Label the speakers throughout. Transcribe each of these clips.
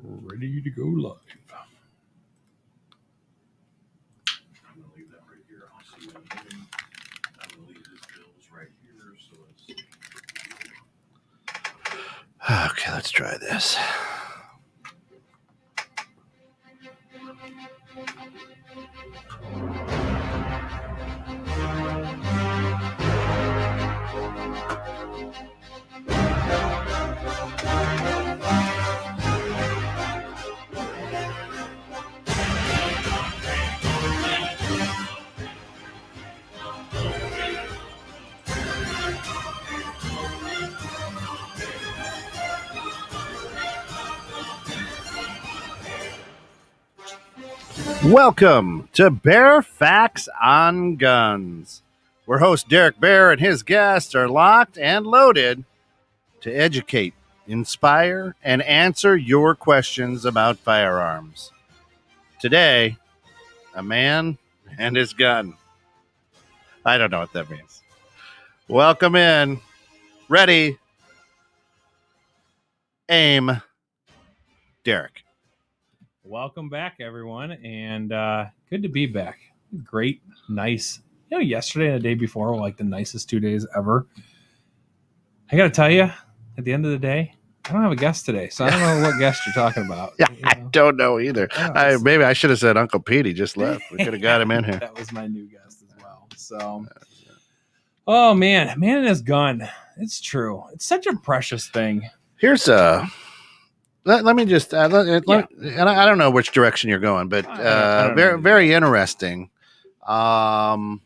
Speaker 1: Ready to go live. I'm going to leave that right here. I'll see you in a minute. I'm going to leave his bills right here. So let's...
Speaker 2: Okay, let's try this. Welcome to Bear Facts on Guns, where host Derek Baer and his guests are locked and loaded to educate, inspire, and answer your questions about firearms. Today, a man and his gun. I don't know what that means. Welcome in. Ready. Aim. Derek.
Speaker 1: welcome back, everyone. And good to be back. Great, nice. Yesterday and the day before were like the nicest 2 days ever. I got to tell you, at the end of the day, I don't have a guest today, so I don't know what guest you're talking about.
Speaker 2: Yeah, I don't know either. Maybe I should have said Uncle Pete. He just left. We could have got him in here.
Speaker 1: That was my new guest as well. So, oh man and his gun. It's true. It's such a precious thing.
Speaker 2: Here's let me just and I don't know which direction you're going, but very interesting. There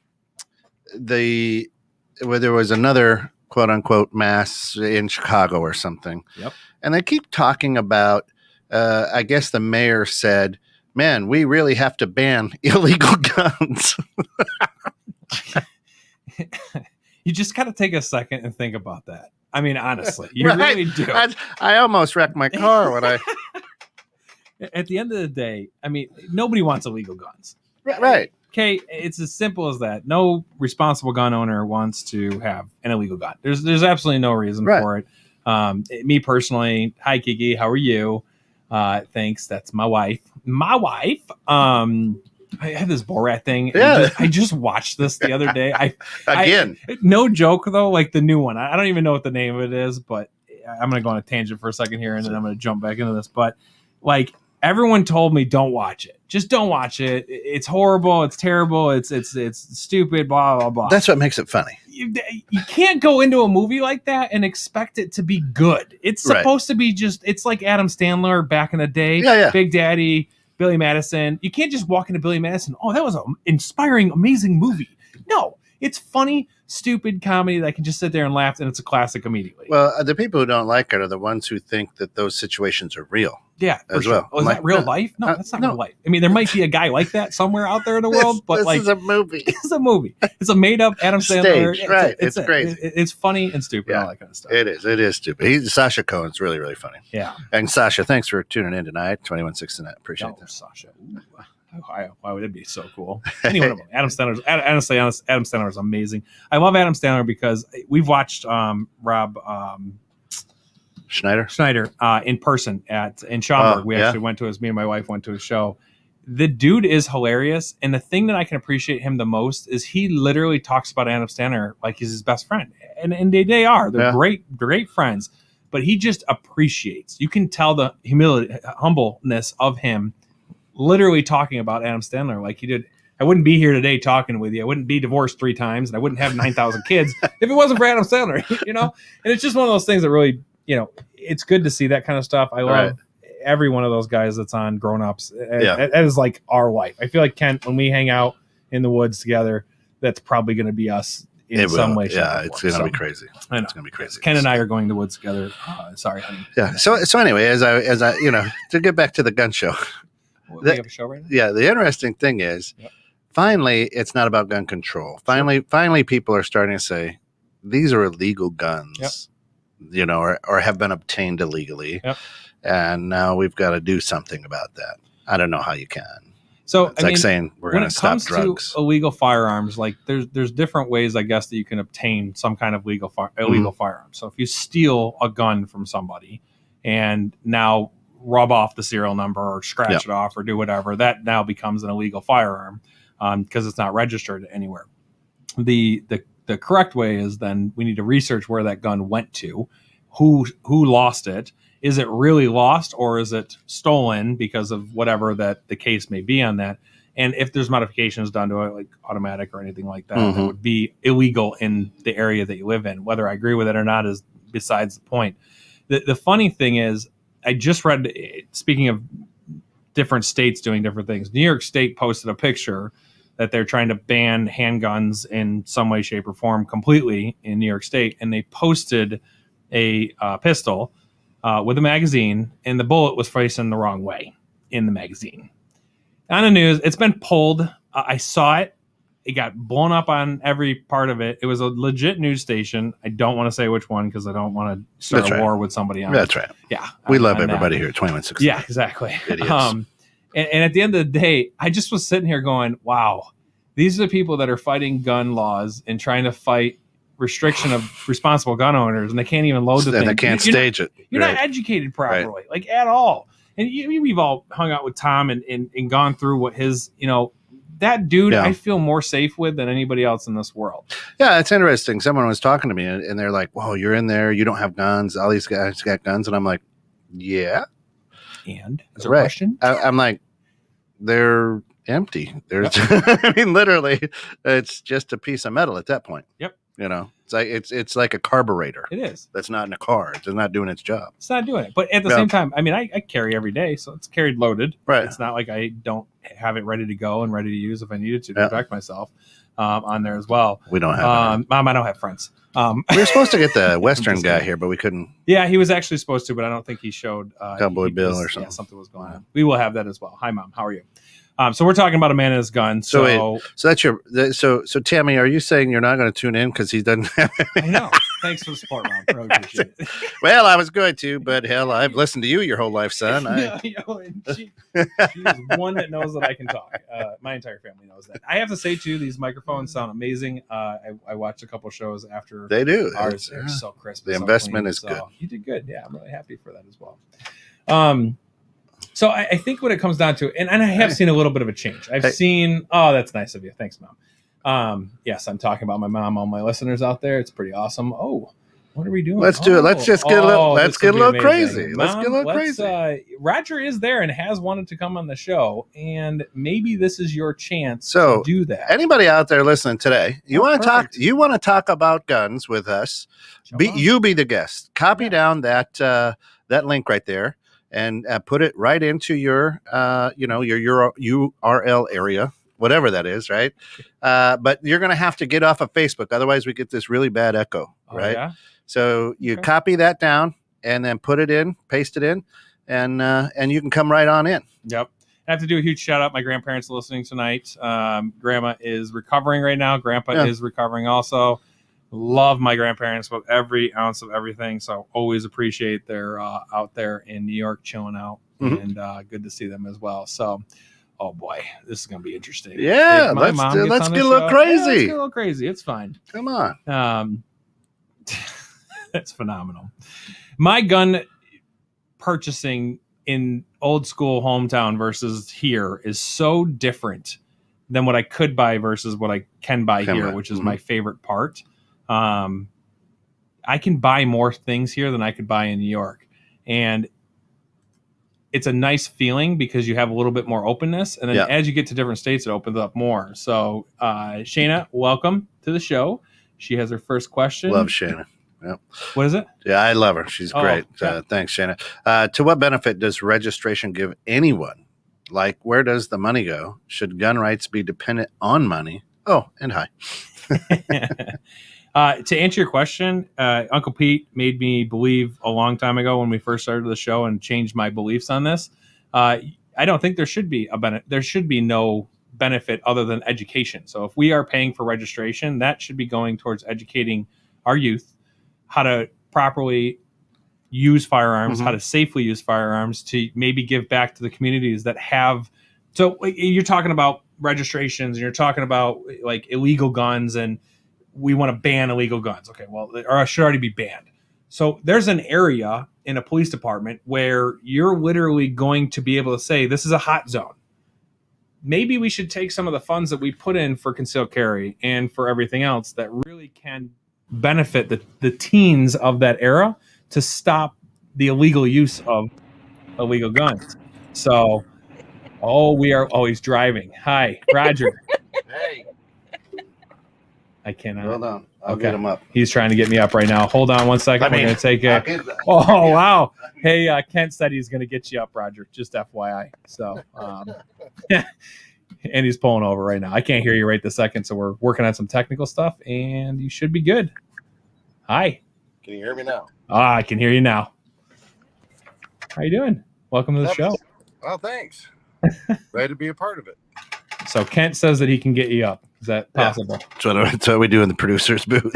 Speaker 2: was another quote unquote mass in Chicago or something.
Speaker 1: Yep.
Speaker 2: And they keep talking about, I guess the mayor said, man, we really have to ban illegal guns.
Speaker 1: You just got to take a second and think about that. I mean, honestly, you really do.
Speaker 2: I almost wrecked my car when I...
Speaker 1: At the end of the day, I mean, nobody wants illegal guns.
Speaker 2: Right.
Speaker 1: Okay, it's as simple as that. No responsible gun owner wants to have an illegal gun. There's absolutely no reason for it. Me personally, hi Kiki, how are you? Thanks. That's my wife. I have this Borat thing.
Speaker 2: Yeah.
Speaker 1: I just watched this the other day.
Speaker 2: Again.
Speaker 1: No joke though, like the new one. I don't even know what the name of it is, but I'm gonna go on a tangent for a second here, and then I'm gonna jump back into this. But like everyone told me, don't watch it. Just don't watch it. It's horrible. It's terrible. It's stupid. Blah blah blah.
Speaker 2: That's what makes it funny.
Speaker 1: You can't go into a movie like that and expect it to be good. It's supposed to be just. It's like Adam Sandler back in the day.
Speaker 2: Yeah.
Speaker 1: Big Daddy. Billy Madison. You can't just walk into Billy Madison. Oh, that was an inspiring, amazing movie. No, it's funny, stupid comedy that I can just sit there and laugh, and it's a classic immediately.
Speaker 2: Well, the people who don't like it are the ones who think that those situations are real.
Speaker 1: Yeah,
Speaker 2: as well.
Speaker 1: Oh, is that real life? No, that's not real life. I mean, there might be a guy like that somewhere out there in the world, but
Speaker 2: this is a movie.
Speaker 1: It's a movie. It's a made-up Adam Sandler.
Speaker 2: Stage, right? It's crazy.
Speaker 1: It's funny and stupid. All that kind of stuff.
Speaker 2: It is stupid. Sasha Cohen's really, really funny.
Speaker 1: Yeah.
Speaker 2: And Sasha, thanks for tuning in tonight. 21-6 tonight. Appreciate that,
Speaker 1: Sasha. Why would it be so cool? Any one of them. Adam Sandler is amazing. I love Adam Sandler because we've watched Rob Schneider in person in Schaumburg. We actually went to me and my wife went to his show. The dude is hilarious, and the thing that I can appreciate him the most is he literally talks about Adam Sandler like he's his best friend, and they are. They're great friends. But he just appreciates. You can tell the humbleness of him, literally talking about Adam Sandler like he did. I wouldn't be here today talking with you. I wouldn't be divorced 3 times, and I wouldn't have 9,000 kids if it wasn't for Adam Sandler. And it's just one of those things that really. It's good to see that kind of stuff. I love every one of those guys that's on Grown Ups. That is like our life. I feel like Kent, when we hang out in the woods together, that's probably going to be us in some way.
Speaker 2: Yeah, it's going to be crazy. I know. It's going to be crazy.
Speaker 1: Ken and I are going to the woods together. Sorry, honey.
Speaker 2: Yeah. So anyway, as I to get back to the gun show.
Speaker 1: We have a show right now? Yeah.
Speaker 2: The interesting thing is, finally, it's not about gun control. Finally, people are starting to say these are illegal guns.
Speaker 1: Yep.
Speaker 2: Or have been obtained illegally.
Speaker 1: Yep.
Speaker 2: And now we've got to do something about that. I don't know how you can.
Speaker 1: So
Speaker 2: it's like saying we're going to stop drugs.
Speaker 1: When it comes to illegal firearms, like there's different ways, I guess, that you can obtain some kind of illegal firearm. So if you steal a gun from somebody, and now rub off the serial number or scratch it off or do whatever, that now becomes an illegal firearm because it's not registered anywhere. The correct way is then we need to research where that gun went to, who lost it. Is it really lost or is it stolen because of whatever that the case may be on that? And if there's modifications done to it, like automatic or anything like that, that would be illegal in the area that you live in. Whether I agree with it or not is besides the point. The funny thing is, I just read, speaking of different states doing different things, New York State posted a picture that they're trying to ban handguns in some way, shape, or form completely in New York State. And they posted a pistol with a magazine, and the bullet was facing the wrong way in the magazine. On the news, it's been pulled. I saw it. It got blown up on every part of it. It was a legit news station. I don't want to say which one because I don't want to start a war with somebody on
Speaker 2: That's right.
Speaker 1: Yeah.
Speaker 2: We love everybody here at 2160.
Speaker 1: Yeah, exactly. And at the end of the day, I just was sitting here going, wow, these are the people that are fighting gun laws and trying to fight restriction of responsible gun owners, and they can't even load the thing.
Speaker 2: They can't stage it.
Speaker 1: You're not educated properly, like at all. And we've all hung out with Tom and gone through what his, that dude I feel more safe with than anybody else in this world.
Speaker 2: Yeah, it's interesting. Someone was talking to me and they're like, whoa, you're in there. You don't have guns. All these guys got guns. And I'm like, yeah.
Speaker 1: And is there a question?
Speaker 2: I'm like, they're empty. There's, I mean, literally, it's just a piece of metal at that point.
Speaker 1: Yep.
Speaker 2: It's like a carburetor.
Speaker 1: It is.
Speaker 2: That's not in a car. It's not doing its job.
Speaker 1: It's not doing it. But at the same time, I mean, I carry every day, so it's carried loaded.
Speaker 2: Right.
Speaker 1: It's not like I don't have it ready to go and ready to use if I needed to protect myself on there as well.
Speaker 2: We don't have
Speaker 1: Mom, I don't have friends.
Speaker 2: We were supposed to get the Western guy here, but we couldn't.
Speaker 1: Yeah, he was actually supposed to, but I don't think he showed.
Speaker 2: Cowboy Bill or something.
Speaker 1: Yeah, something was going on. We will have that as well. Hi, Mom. How are you? So we're talking about a man and his gun.
Speaker 2: So that's so Tammy, are you saying you're not going to tune in because he doesn't have it?
Speaker 1: I know. Thanks for the support, Mom. Really appreciate it.
Speaker 2: Well, I was going to, but hell, I've listened to you your whole life, son.
Speaker 1: She's one that knows that I can talk. My entire family knows that. I have to say too, these microphones sound amazing. I watched a couple shows after
Speaker 2: they do.
Speaker 1: Ours. They're so crisp.
Speaker 2: The investment is good.
Speaker 1: You did good. Yeah, I'm really happy for that as well. So I think what it comes down to, and I have seen a little bit of a change. I've seen, oh, that's nice of you. Thanks, Mom. Yes, I'm talking about my mom, all my listeners out there. It's pretty awesome. Oh, what are we doing?
Speaker 2: Let's do it. Let's just get a little, crazy.
Speaker 1: Mom,
Speaker 2: let's get a little crazy.
Speaker 1: Roger is there and has wanted to come on the show, and maybe this is your chance to do that.
Speaker 2: Anybody out there listening today, you want to talk about guns with us, you be the guest. Copy down that link right there. And put it right into your, your URL area, whatever that is, right? But you're going to have to get off of Facebook. Otherwise, we get this really bad echo, right? Yeah? So you copy that down and then put it in, paste it in, and you can come right on in.
Speaker 1: Yep. I have to do a huge shout out. My grandparents are listening tonight. Grandma is recovering right now. Grandpa is recovering also. Love my grandparents with every ounce of everything, so always appreciate they're out there in New York chilling out, and good to see them as well. So, oh boy, this is gonna be interesting.
Speaker 2: Yeah, let's get a little crazy.
Speaker 1: Let's get a little crazy. It's fine.
Speaker 2: Come on.
Speaker 1: That's phenomenal. My gun purchasing in old school hometown versus here is so different than what I could buy versus what I can buy here, which is my favorite part. I can buy more things here than I could buy in New York, and it's a nice feeling because you have a little bit more openness, and then as you get to different states, it opens up more. So, Shayna, welcome to the show. She has her first question.
Speaker 2: Love Shayna. Yep.
Speaker 1: What is it?
Speaker 2: Yeah, I love her. She's great. Thanks, Shayna. To what benefit does registration give anyone? Like, where does the money go? Should gun rights be dependent on money? Oh, and hi.
Speaker 1: To answer your question, Uncle Pete made me believe a long time ago when we first started the show and changed my beliefs on this. I don't think there should be there should be no benefit other than education. So if we are paying for registration, that should be going towards educating our youth how to properly use firearms, how to safely use firearms, to maybe give back to the communities that have. So you're talking about registrations and you're talking about like illegal guns and we want to ban illegal guns. Okay, well, or it should already be banned. So there's an area in a police department where you're literally going to be able to say, this is a hot zone. Maybe we should take some of the funds that we put in for concealed carry and for everything else that really can benefit the teens of that era to stop the illegal use of illegal guns. So, he's driving. Hi, Roger.
Speaker 2: Hey.
Speaker 1: I cannot.
Speaker 2: Hold on. I'll get him up.
Speaker 1: He's trying to get me up right now. Hold on one second. We're going to take a...
Speaker 2: Oh,
Speaker 1: wow. Hey, Kent said he's going to get you up, Roger. Just FYI. So, and he's pulling over right now. I can't hear you right this second, so we're working on some technical stuff, and you should be good. Hi.
Speaker 3: Can you hear me now?
Speaker 1: I can hear you now. How you doing? Welcome to the show.
Speaker 3: Well, thanks. Glad to be a part of it.
Speaker 1: So Kent says that he can get you up. Is that possible?
Speaker 2: Yeah. That's what we do in the producer's booth.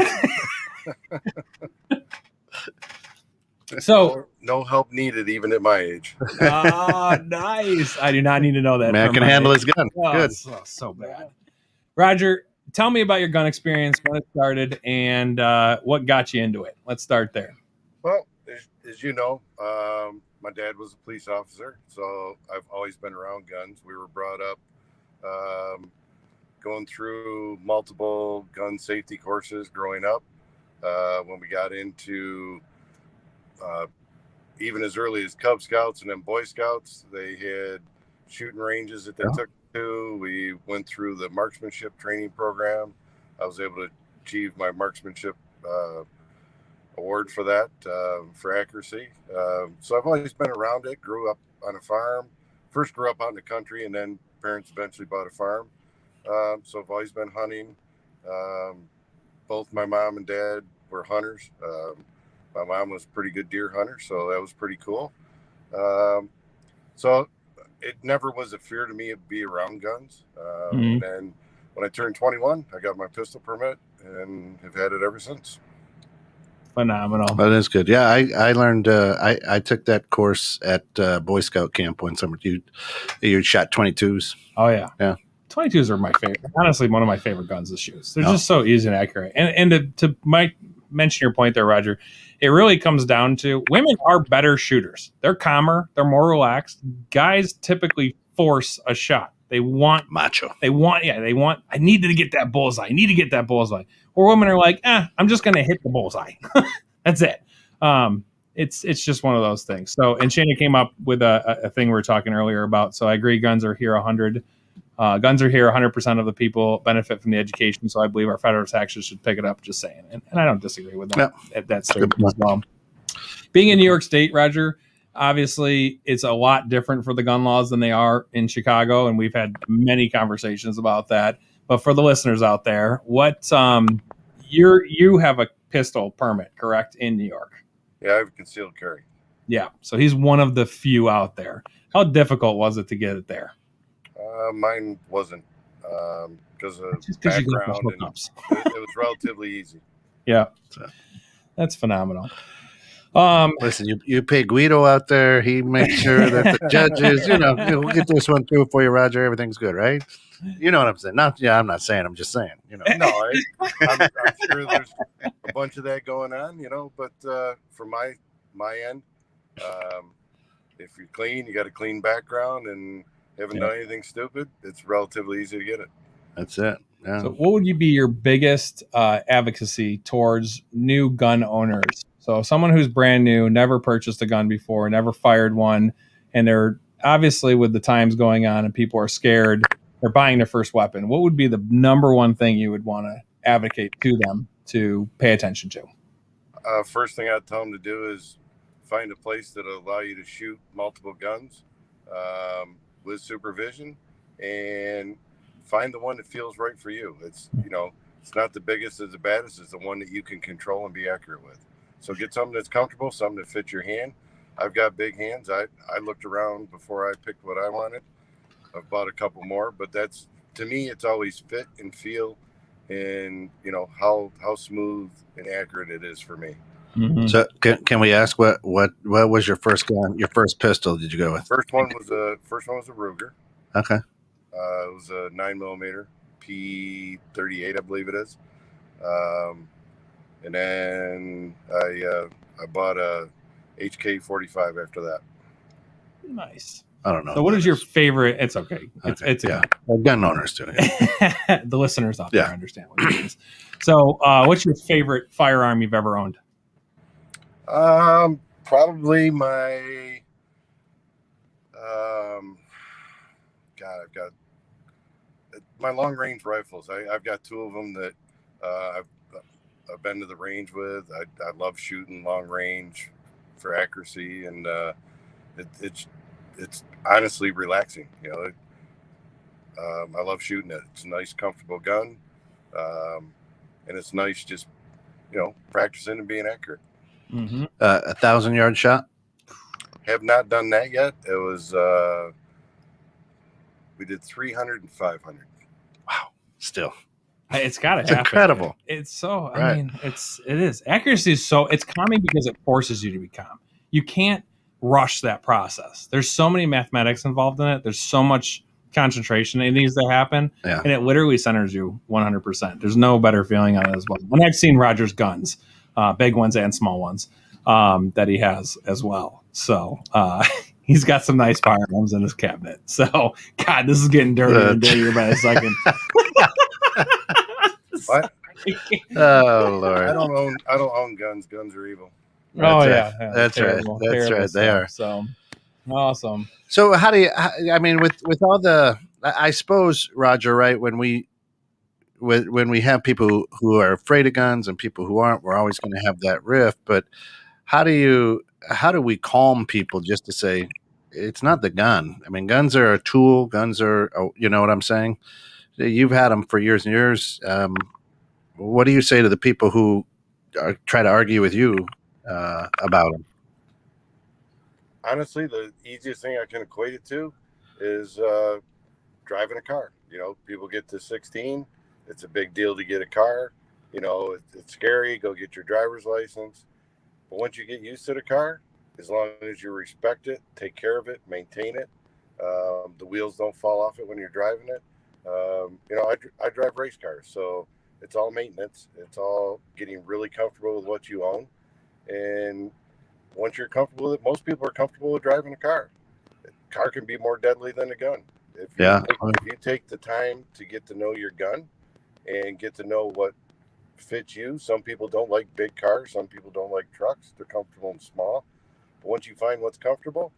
Speaker 1: So
Speaker 3: no help needed, even at my age.
Speaker 1: Nice. I do not need to know that.
Speaker 2: Man can handle his gun. Good.
Speaker 1: So bad. Roger, tell me about your gun experience, when it started, and what got you into it. Let's start there.
Speaker 3: Well, as you know, my dad was a police officer, so I've always been around guns. We were brought up going through multiple gun safety courses growing up. When we got into even as early as Cub Scouts and then Boy Scouts, they had shooting ranges that they took to. We went through the marksmanship training program. I was able to achieve my marksmanship award for that, for accuracy. So I've always been around it, grew up on a farm. First grew up out in the country, and then parents eventually bought a farm. So I've always been hunting. Both my mom and dad were hunters. My mom was a pretty good deer hunter, so that was pretty cool. So it never was a fear to me to be around guns. And then when I turned 21, I got my pistol permit and have had it ever since.
Speaker 1: Phenomenal.
Speaker 2: That is good. Yeah, I learned. I took that course at Boy Scout camp one summer. You shot 22s.
Speaker 1: Oh yeah,
Speaker 2: yeah.
Speaker 1: 22s are my favorite. Honestly, one of my favorite guns to shoot. They're just so easy and accurate. And to mention your point there, Roger, it really comes down to women are better shooters. They're calmer. They're more relaxed. Guys typically force a shot. They want
Speaker 2: macho.
Speaker 1: They want. I need to get that bullseye. I need to get that bullseye. Or women are like, I'm just going to hit the bullseye. That's it. It's just one of those things. So, and Shana came up with a thing we were talking earlier about. So I agree. Guns are here 100. Guns are here. 100% of the people benefit from the education. So I believe our federal taxes should pick it up. Just saying. And I don't disagree with that at that statement as well. Being in New York State, Roger, obviously it's a lot different for the gun laws than they are in Chicago. And we've had many conversations about that. But for the listeners out there, you have a pistol permit, correct, in New York?
Speaker 3: Yeah, I have a concealed carry.
Speaker 1: Yeah, so he's one of the few out there. How difficult was it to get it there?
Speaker 3: Mine wasn't because of background. And it was relatively easy.
Speaker 1: Yeah, that's phenomenal.
Speaker 2: Listen, you pay Guido out there. He makes sure that the judges, we'll get this one through for you, Roger. Everything's good, right? You know what I'm saying? I'm not saying. I'm just saying.
Speaker 3: No, I'm sure there's a bunch of that going on. But from my end, if you're clean, you got a clean background, and haven't done anything stupid, it's relatively easy to get it.
Speaker 2: That's it. Yeah.
Speaker 1: So, what would be your biggest advocacy towards new gun owners? So, someone who's brand new, never purchased a gun before, never fired one, and they're obviously with the times going on, and people are scared. They're buying their first weapon. What would be the number one thing you would want to advocate to them to pay attention to?
Speaker 3: First thing I'd tell them to do is find a place that'll allow you to shoot multiple guns with supervision, and find the one that feels right for you. It's not the biggest or the baddest. It's the one that you can control and be accurate with. So get something that's comfortable, something that fits your hand. I've got big hands. I looked around before I picked what I wanted. I've bought a couple more, but that's, to me, it's always fit and feel, and how smooth and accurate it is for me.
Speaker 1: Mm-hmm.
Speaker 2: So can we ask what was your first gun? Your first pistol? Did you go with?
Speaker 3: First one was a Ruger.
Speaker 2: Okay.
Speaker 3: It was a 9mm P38, I believe it is. And then I bought a HK-45 after that.
Speaker 1: Nice.
Speaker 2: I don't know.
Speaker 1: So what is your favorite? It's okay. It's
Speaker 2: yeah. Gun owners do.
Speaker 1: Yeah. The listeners out there understand what it is. So what's your favorite firearm you've ever owned?
Speaker 3: Probably my I've got my long range rifles. I've got two of them that I've been to the range with. I love shooting long range for accuracy, and it's honestly relaxing. I love shooting it. It's a nice, comfortable gun, and it's nice just practicing and being accurate.
Speaker 2: Mm-hmm. 1,000-yard shot?
Speaker 3: Have not done that yet. It was we did 300 and 500.
Speaker 2: Wow, still.
Speaker 1: It's got to
Speaker 2: happen. Incredible.
Speaker 1: It's so, I mean, it is. Accuracy is so, it's calming because it forces you to be calm. You can't rush that process. There's so many mathematics involved in it. There's so much concentration that needs to happen. Yeah. And it literally centers you 100%. There's no better feeling on it as well. And I've seen Roger's guns, big ones and small ones, that he has as well. So, he's got some nice firearms in his cabinet. So, God, this is getting dirtier and dirtier by the second.
Speaker 3: What?
Speaker 2: Oh Lord!
Speaker 3: I don't own guns. Guns are evil.
Speaker 2: That's
Speaker 1: terrible,
Speaker 2: right. That's right. They are.
Speaker 1: So awesome.
Speaker 2: So how do you? I mean, with all the, I suppose, Roger, right? When we have people who are afraid of guns and people who aren't, we're always going to have that rift. But how do we calm people just to say it's not the gun? I mean, guns are a tool. Guns are, you know what I'm saying? You've had them for years and years. What do you say to the people who try to argue with you about them?
Speaker 3: Honestly, the easiest thing I can equate it to is driving a car. People get to 16. It's a big deal to get a car. It's scary. Go get your driver's license. But once you get used to the car, as long as you respect it, take care of it, maintain it, the wheels don't fall off it when you're driving it. I drive race cars, so it's all maintenance. It's all getting really comfortable with what you own. And once you're comfortable with it, most people are comfortable with driving a car. A car can be more deadly than a gun. If you take the time to get to know your gun and get to know what fits you. Some people don't like big cars. Some people don't like trucks. They're comfortable and small. But once you find what's comfortable,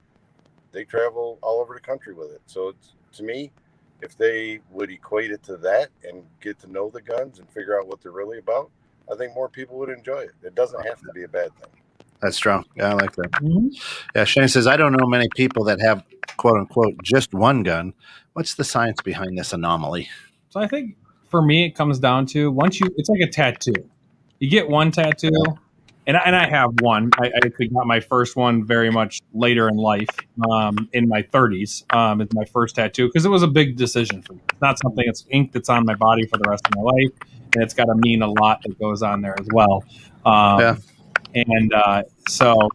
Speaker 3: they travel all over the country with it. So to me, if they would equate it to that and get to know the guns and figure out what they're really about, I think more people would enjoy it. It doesn't have to be a bad thing.
Speaker 2: That's strong. Yeah, I like that. Mm-hmm. Yeah, Shane says, I don't know many people that have, quote unquote, just one gun. What's the science behind this anomaly?
Speaker 1: So I think for me, it comes down to it's like a tattoo. You get one tattoo, and I have one. I actually got my first one very much later in life, in my 30s. It's my first tattoo because it was a big decision for me. It's not something, it's ink that's on my body for the rest of my life, and it's got to mean a lot that goes on there as well. And so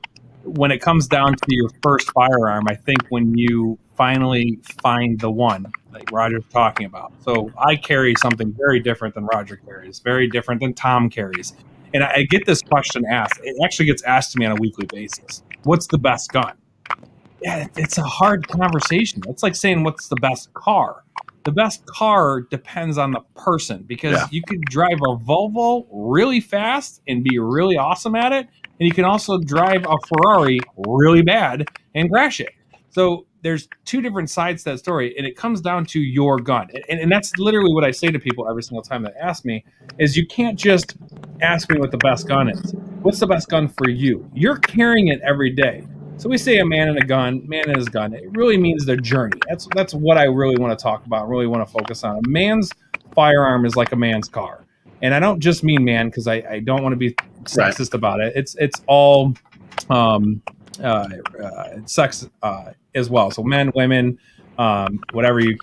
Speaker 1: when it comes down to your first firearm, I think when you finally find the one like Roger's talking about. So I carry something very different than Roger carries, very different than Tom carries. And I get this question asked. It actually gets asked to me on a weekly basis. What's the best gun? Yeah, it's a hard conversation. It's like saying, what's the best car? The best car depends on the person because you could drive a Volvo really fast and be really awesome at it. And you can also drive a Ferrari really bad and crash it. So there's two different sides to that story, and it comes down to your gun. And that's literally what I say to people every single time they ask me is you can't just ask me what the best gun is. What's the best gun for you? You're carrying it every day. So we say a man and a gun, man and his gun. It really means their journey. That's what I really want to talk about, really want to focus on. A man's firearm is like a man's car. And I don't just mean man because I don't want to be sexist about it. It's all sex as well. So men, women, whatever you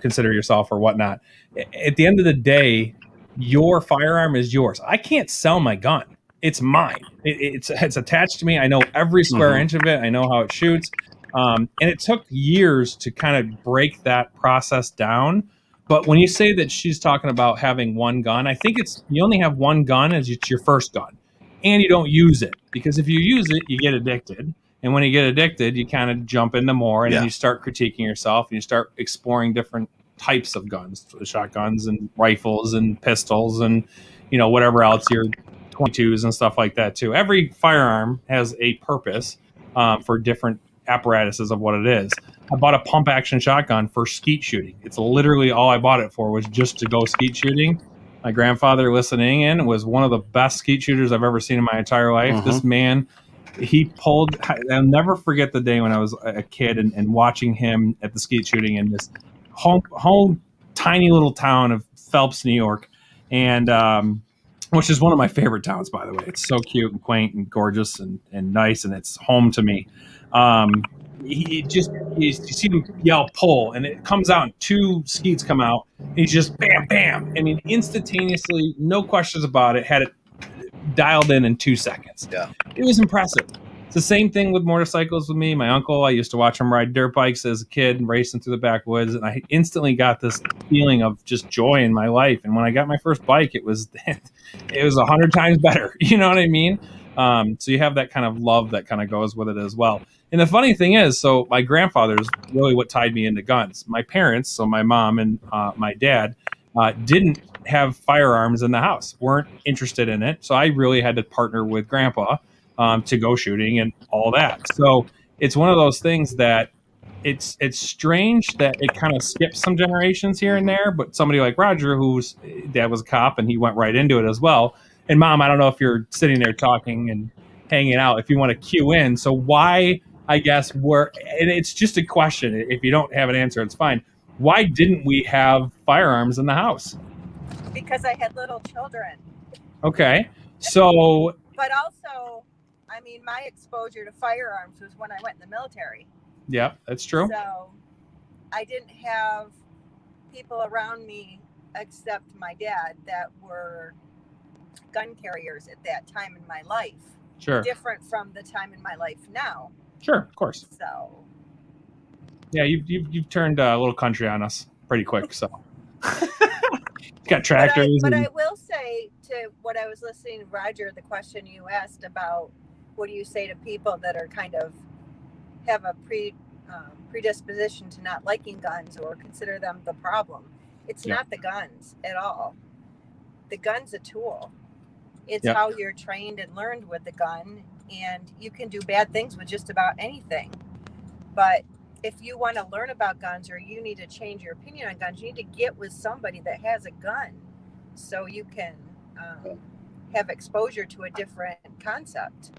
Speaker 1: consider yourself or whatnot. At the end of the day, your firearm is yours. I can't sell my gun. It's mine. It's attached to me. I know every square inch of it. I know how it shoots. And it took years to kind of break that process down. But when you say that she's talking about having one gun, I think you only have one gun as it's your first gun. and you don't use it, because if you use it, you get addicted. And when you get addicted, you kind of jump into more, and then you start critiquing yourself, and you start exploring different types of guns, shotguns and rifles and pistols and, whatever else, your 22s and stuff like that too. Every firearm has a purpose for different apparatuses of what it is. I bought a pump action shotgun for skeet shooting. It's literally all I bought it for, was just to go skeet shooting. My grandfather, listening in, was one of the best skeet shooters I've ever seen in my entire life. This man, I'll never forget the day when I was a kid and watching him at the skeet shooting in this home tiny little town of Phelps, New York, and which is one of my favorite towns, by the way. It's so cute and quaint and gorgeous and nice, and it's home to me. You see him yell pull, and it comes out, and 2 skeets come out, and he's just bam, bam. I mean, instantaneously, no questions about it, had it dialed in 2 seconds.
Speaker 2: Yeah.
Speaker 1: It was impressive. It's the same thing with motorcycles with me. My uncle, I used to watch him ride dirt bikes as a kid and racing through the backwoods, and I instantly got this feeling of just joy in my life. And when I got my first bike, it was 100 times better. You know what I mean? So you have that kind of love that kind of goes with it as well. And the funny thing is, so my grandfather's really what tied me into guns. My parents, so my mom and my dad, didn't have firearms in the house, weren't interested in it. So I really had to partner with grandpa to go shooting and all that. So it's one of those things that it's strange that it kind of skips some generations here and there, but somebody like Roger, whose dad was a cop and he went right into it as well. And Mom, I don't know if you're sitting there talking and hanging out, if you want to cue in. So why, I guess, and it's just a question. If you don't have an answer, it's fine. Why didn't we have firearms in the house?
Speaker 4: Because I had little children.
Speaker 1: Okay. So.
Speaker 4: But also, I mean, my exposure to firearms was when I went in the military.
Speaker 1: Yeah, that's true.
Speaker 4: So I didn't have people around me except my dad that were gun carriers at that time in my life.
Speaker 1: Sure.
Speaker 4: Different from the time in my life now.
Speaker 1: Sure, of course.
Speaker 4: So.
Speaker 1: Yeah, you've turned a little country on us pretty quick. So. Got tractors.
Speaker 4: But I will say, to what I was listening to Roger, the question you asked about what do you say to people that are kind of have a predisposition to not liking guns or consider them the problem. It's not the guns at all. The gun's a tool. It's how you're trained and learned with the gun, and you can do bad things with just about anything. But if you want to learn about guns or you need to change your opinion on guns, you need to get with somebody that has a gun so you can have exposure to a different concept.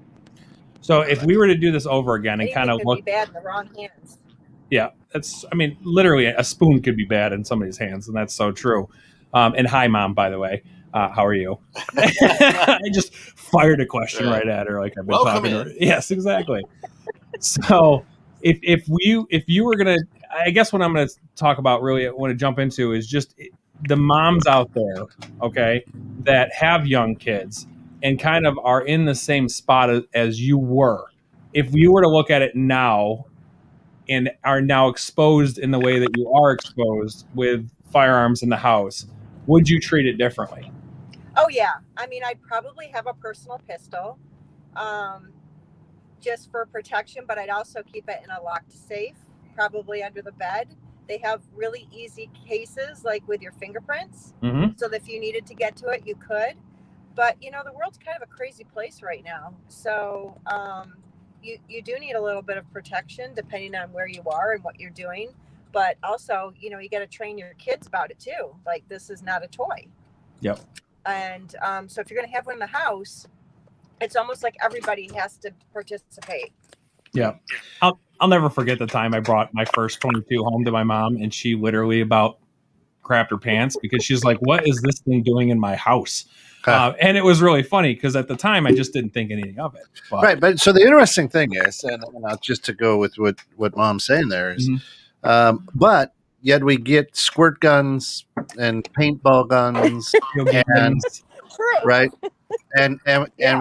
Speaker 1: So if we were to do this over again and kind of look,
Speaker 4: be bad in the wrong hands.
Speaker 1: Yeah, literally a spoon could be bad in somebody's hands, and that's so true. And hi, Mom, by the way. How are you? I just fired a question right at her, like I've been talking to her. Yes, exactly. So if you were gonna, I guess what I'm gonna talk about, really, I want to jump into is just the moms out there, okay, that have young kids and kind of are in the same spot as you were. If you were to look at it now and are now exposed in the way that you are exposed with firearms in the house, would you treat it differently?
Speaker 4: Oh, yeah. I mean, I'd probably have a personal pistol just for protection, but I'd also keep it in a locked safe, probably under the bed. They have really easy cases, like with your fingerprints, so that if you needed to get to it, you could. But, the world's kind of a crazy place right now. So you do need a little bit of protection depending on where you are and what you're doing. But also, you got to train your kids about it too. Like, this is not a toy.
Speaker 1: Yep.
Speaker 4: And so if you're going to have one in the house, it's almost like everybody has to participate.
Speaker 1: Yeah. I'll never forget the time I brought my first 22 home to my mom, and she literally about crapped her pants because she's like, what is this thing doing in my house? And it was really funny because at the time I just didn't think anything of it.
Speaker 2: Right. But so the interesting thing is, and just to go with what Mom's saying there is, but yet we get squirt guns and paintball guns and right. And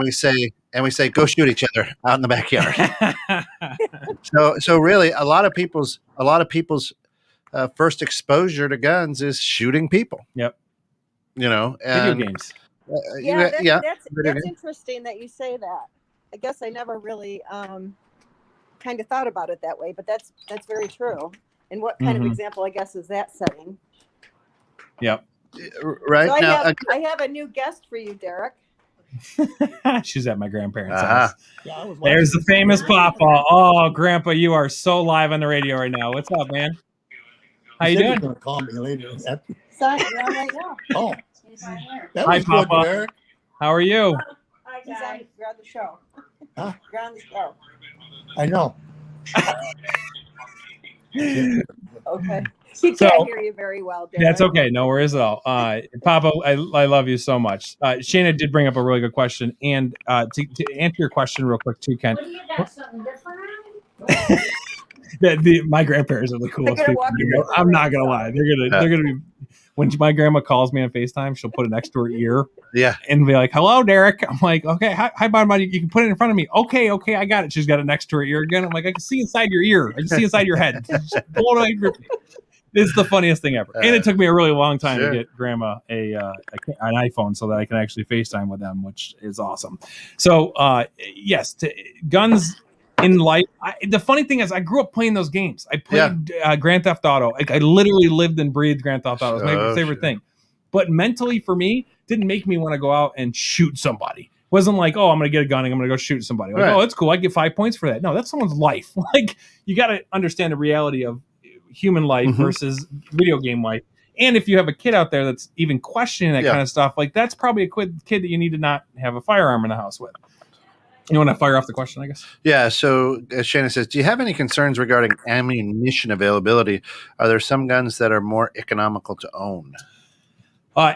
Speaker 2: we say go shoot each other out in the backyard. so really a lot of people's first exposure to guns is shooting people.
Speaker 1: Yep.
Speaker 2: And
Speaker 1: video games.
Speaker 4: Yeah,
Speaker 2: yeah.
Speaker 4: that's interesting that you say that. I guess I never really kind of thought about it that way, but that's very true. And what kind of example, I guess, is that setting?
Speaker 1: Yep.
Speaker 2: Right.
Speaker 4: So
Speaker 2: now,
Speaker 4: I have a new guest for you, Derek.
Speaker 1: She's at my grandparents' house.
Speaker 5: Yeah,
Speaker 1: There's the famous Papa. Oh, Grandpa, you are so live on the radio right now. What's up, man? How you doing?
Speaker 5: Going to call me later.
Speaker 4: Son, you're on right now.
Speaker 5: Oh, that
Speaker 1: Hi,
Speaker 5: was good,
Speaker 1: Papa.
Speaker 5: Derek.
Speaker 1: How are you?
Speaker 4: He's on, you're on the show.
Speaker 5: Huh?
Speaker 4: You're on the show.
Speaker 5: I know.
Speaker 4: Okay. He can't hear you very well, Derek.
Speaker 1: That's okay. No worries at all. Papa, I love you so much. Shayna did bring up a really good question. And to answer your question real quick too, Ken.
Speaker 4: What do you got? Something different on?
Speaker 1: My grandparents are the coolest people. I'm not gonna lie. They're gonna be, when my grandma calls me on FaceTime, she'll put it next to her ear.
Speaker 2: Yeah.
Speaker 1: And be like, "Hello, Derek." I'm like, "Okay, hi, Mom. You can put it in front of me." Okay, I got it. She's got it next to her ear again. I'm like, "I can see inside your ear. I can see inside your head." It's the funniest thing ever. And it took me a really long time to get Grandma an iPhone so that I can actually FaceTime with them, which is awesome. So, yes, guns in life. The funny thing is, I grew up playing those games. I played Grand Theft Auto. I literally lived and breathed Grand Theft Auto. It was my favorite thing. But mentally, for me, didn't make me want to go out and shoot somebody. It wasn't like, oh, I'm going to get a gun and I'm going to go shoot somebody. Like, oh, that's cool. I get 5 points for that. No, that's someone's life. Like, you got to understand the reality of human life versus video game life. And if you have a kid out there that's even questioning that kind of stuff, like that's probably a kid that you need to not have a firearm in the house with. You want to fire off the question, I guess? Yeah.
Speaker 2: So Shannon says, do you have any concerns regarding ammunition availability? Are there some guns that are more economical to own?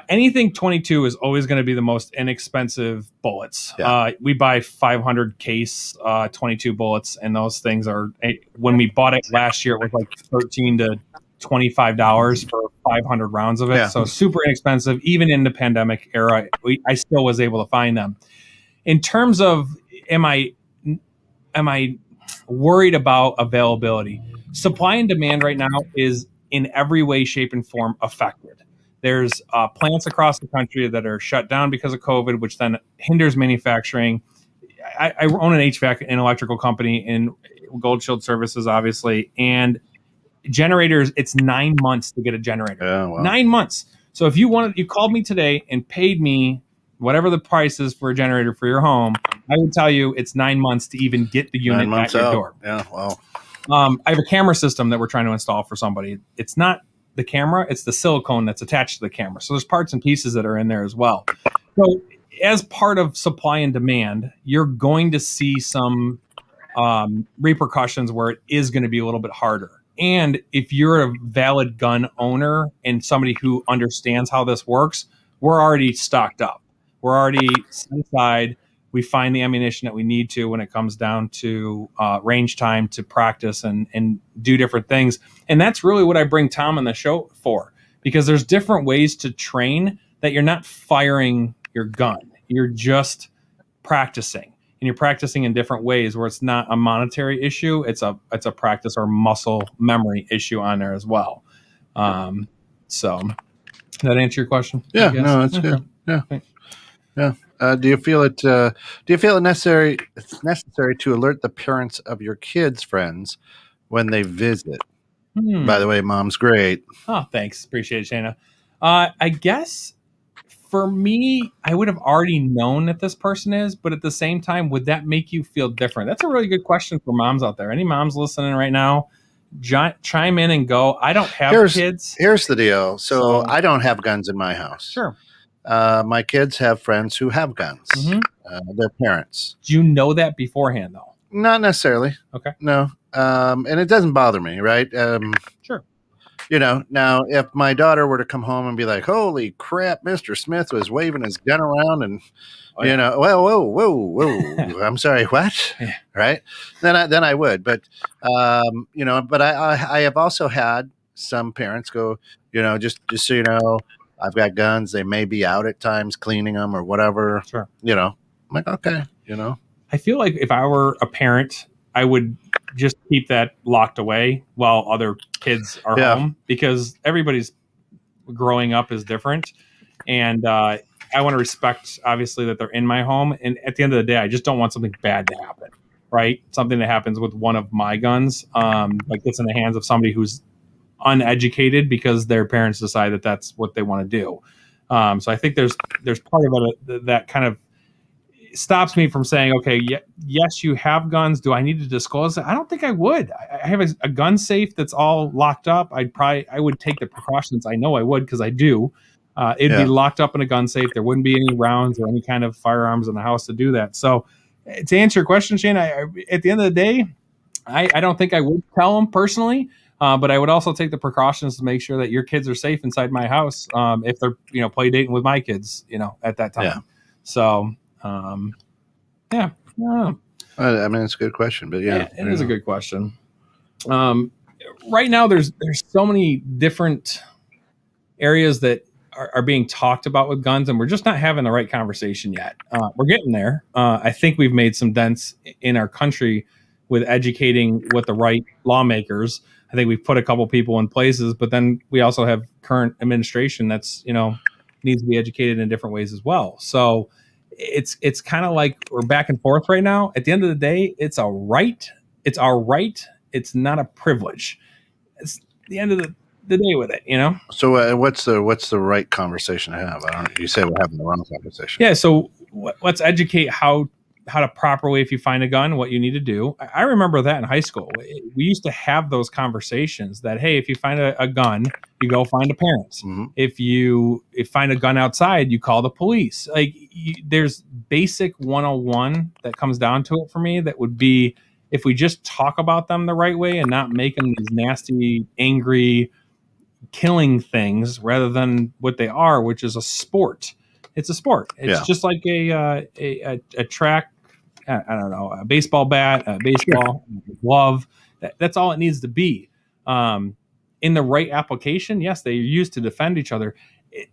Speaker 1: Anything 22 is always going to be the most inexpensive bullets.
Speaker 2: Yeah.
Speaker 1: We buy 500 case 22 bullets, and those things are, when we bought it last year, it was like $13 to $25 for 500 rounds of it.
Speaker 2: Yeah.
Speaker 1: So super inexpensive. Even in the pandemic era, I still was able to find them. In terms of, am I worried about availability? Supply and demand right now is in every way, shape, and form affected. There's plants across the country that are shut down because of COVID, which then hinders manufacturing. I own an HVAC and electrical company in Gold Shield Services, obviously, and generators. It's 9 months to get a generator.
Speaker 2: Oh, wow.
Speaker 1: 9 months. So if you called me today and paid me whatever the price is for a generator for your home, I would tell you it's 9 months to even get the unit at your door.
Speaker 2: Yeah, wow.
Speaker 1: I have a camera system that we're trying to install for somebody. It's not the camera, it's the silicone that's attached to the camera. So there's parts and pieces that are in there as well. So as part of supply and demand, you're going to see some repercussions where it is going to be a little bit harder. And if you're a valid gun owner and somebody who understands how this works, we're already stocked up. We're already set aside. We find the ammunition that we need to when it comes down to range time to practice and do different things. And that's really what I bring Tom on the show for, because there's different ways to train that you're not firing your gun. You're just practicing, and you're practicing in different ways where it's not a monetary issue. It's a practice or muscle memory issue on there as well. So does that answer your question?
Speaker 2: Yeah, no, it's good. Yeah. Yeah. Do you feel it necessary to alert the parents of your kids' friends when they visit? By the way, Mom's great.
Speaker 1: Oh, thanks. Appreciate it, Shayna. I guess for me, I would have already known that this person is, but at the same time, would that make you feel different? That's a really good question for moms out there. Any moms listening right now, chime in and go. I don't have kids.
Speaker 2: Here's the deal. So I don't have guns in my house.
Speaker 1: Sure.
Speaker 2: My kids have friends who have guns. Their parents.
Speaker 1: Do you know that beforehand, though?
Speaker 2: Not necessarily.
Speaker 1: Okay.
Speaker 2: No. And it doesn't bother me, right?
Speaker 1: Sure.
Speaker 2: Now, if my daughter were to come home and be like, holy crap, Mr. Smith was waving his gun around and, whoa, I'm sorry, what?
Speaker 1: Yeah.
Speaker 2: Right? Then I would. But, but I have also had some parents go, just so you know, I've got guns. They may be out at times cleaning them or whatever.
Speaker 1: Sure.
Speaker 2: I'm like, okay,
Speaker 1: I feel like if I were a parent, I would just keep that locked away while other kids are home, because everybody's growing up is different. And I want to respect, obviously, that they're in my home. And at the end of the day, I just don't want something bad to happen, right? Something that happens with one of my guns, like gets in the hands of somebody who's uneducated because their parents decide that that's what they want to do. So I think there's part of it that kind of stops me from saying, okay, yes, you have guns. Do I need to disclose it? I don't think I would. I have a gun safe that's all locked up. I would take the precautions. I know I would because I do. It'd be locked up in a gun safe. There wouldn't be any rounds or any kind of firearms in the house to do that. So to answer your question, Shane, at the end of the day, I don't think I would tell them personally. But I would also take the precautions to make sure that your kids are safe inside my house if they're play dating with my kids at that time.
Speaker 2: Yeah.
Speaker 1: So yeah.
Speaker 2: I mean, it's a good question, but
Speaker 1: it is a good question. Right now, there's so many different areas that are being talked about with guns, and we're just not having the right conversation yet. We're getting there. I think we've made some dents in our country with educating with the right lawmakers. I think we've put a couple people in places, but then we also have current administration that's needs to be educated in different ways as well. So it's kind of like we're back and forth right now. At the end of the day, it's a right. It's our right. It's not a privilege. It's the end of the day with it,
Speaker 2: So what's the right conversation to have? You say we're having the wrong conversation.
Speaker 1: Yeah. So let's educate how to properly, if you find a gun, what you need to do. I remember that in high school. We used to have those conversations that, hey, if you find a gun, you go find a parents.
Speaker 2: Mm-hmm.
Speaker 1: If you find a gun outside, you call the police. Like there's basic 101 that comes down to it for me. That would be if we just talk about them the right way and not make them these nasty, angry, killing things rather than what they are, which is a sport. It's a sport. It's just like a track. I don't know, a baseball bat, a baseball glove. That's all it needs to be. In the right application, yes, they're used to defend each other.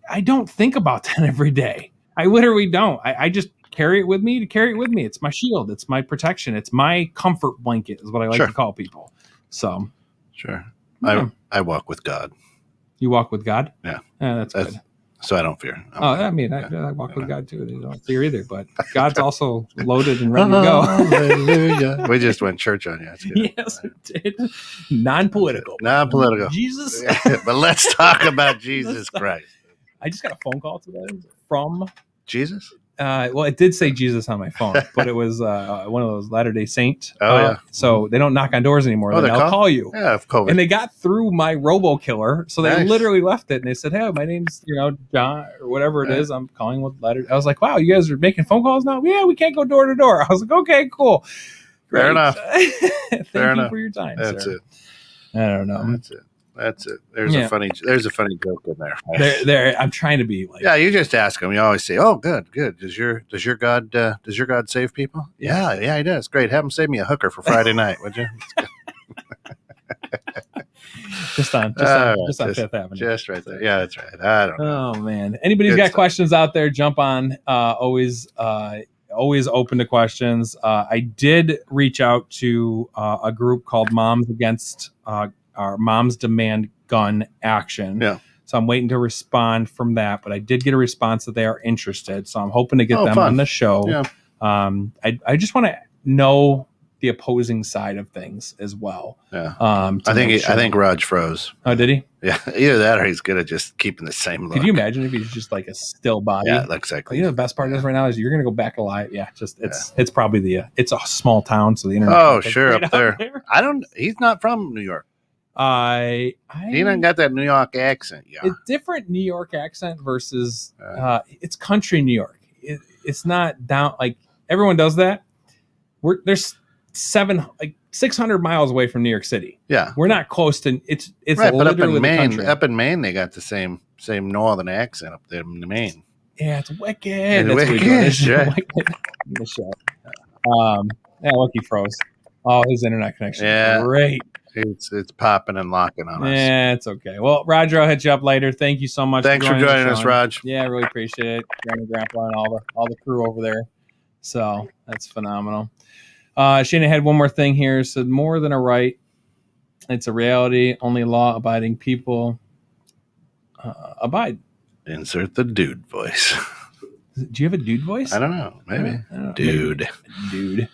Speaker 1: I don't think about that every day. I literally don't. I just carry it with me to carry it with me. It's my shield. It's my protection. It's my comfort blanket is what I like to call people. So,
Speaker 2: sure.
Speaker 1: Yeah.
Speaker 2: I walk with God.
Speaker 1: You walk with God?
Speaker 2: Yeah.
Speaker 1: That's good.
Speaker 2: So I don't fear.
Speaker 1: I walk with God too. I don't fear either, but God's also loaded and ready to go.
Speaker 2: Hallelujah. We just went church on you. That's good.
Speaker 1: Yes, we did. Non-political.
Speaker 2: Non-political.
Speaker 1: Jesus.
Speaker 2: But let's talk about Jesus Christ.
Speaker 1: I just got a phone call today from
Speaker 2: Jesus.
Speaker 1: Well, it did say Jesus on my phone, but it was one of those Latter-day Saint. So they don't knock on doors anymore. They'll call you.
Speaker 2: Yeah, of COVID.
Speaker 1: And they got through my robo killer. So they literally left it and they said, hey, my name's, John or whatever it is. I'm calling with letter. I was like, wow, you guys are making phone calls now? Yeah, we can't go door to door. I was like, okay, cool. Great.
Speaker 2: Fair enough.
Speaker 1: Thank you for your time.
Speaker 2: That's
Speaker 1: sir.
Speaker 2: it.
Speaker 1: I don't know.
Speaker 2: That's it. There's a funny joke in there.
Speaker 1: There. I'm trying to be like.
Speaker 2: Yeah, you just ask them. You always say, "Oh, good. Does your God save people?" Yeah, he does. Great. Have him save me a hooker for Friday night, would you?
Speaker 1: just on Fifth Avenue.
Speaker 2: Just right there. Yeah, that's right. I don't know.
Speaker 1: Oh man. Anybody's got questions out there? Jump on. Always open to questions. I did reach out to a group called Moms Against. Our Moms Demand Gun Action.
Speaker 2: Yeah.
Speaker 1: So I'm waiting to respond from that, but I did get a response that they are interested. So I'm hoping to get them on the show.
Speaker 2: Yeah.
Speaker 1: I just want to know the opposing side of things as well.
Speaker 2: Yeah. I think Raj froze.
Speaker 1: Oh, did he?
Speaker 2: Yeah. Either that or he's good at just keeping the same look.
Speaker 1: Could you imagine if he's just like a still body?
Speaker 2: Yeah, exactly.
Speaker 1: The best part of this right now is you're going to go back alive. Yeah. It's probably it's a small town. So the internet.
Speaker 2: Oh, sure. Up there. He's not from New York.
Speaker 1: He
Speaker 2: didn't got that New York accent. Yeah,
Speaker 1: it's different New York accent versus it's country New York. It's not down like everyone does that. There's 600 miles away from New York City.
Speaker 2: Yeah,
Speaker 1: we're not close to it's
Speaker 2: right. But
Speaker 1: up
Speaker 2: in Maine, they got the same northern accent up there in Maine.
Speaker 1: Yeah, it's wicked. That's wicked. Yeah, Lucky froze. Oh, his internet connection.
Speaker 2: Yeah,
Speaker 1: great.
Speaker 2: It's popping and locking on us.
Speaker 1: Yeah, it's okay. Well, Roger, I'll hit you up later. Thank you so much.
Speaker 2: Thanks for joining us, Raj.
Speaker 1: Yeah, I really appreciate it. Grandpa and all the crew over there. So that's phenomenal. Shana had one more thing here. Said more than a right. It's a reality. Only law-abiding people abide.
Speaker 2: Insert the dude voice.
Speaker 1: Do you have a dude voice?
Speaker 2: I don't know. Maybe.
Speaker 1: I don't know.
Speaker 2: Dude.
Speaker 1: Dude.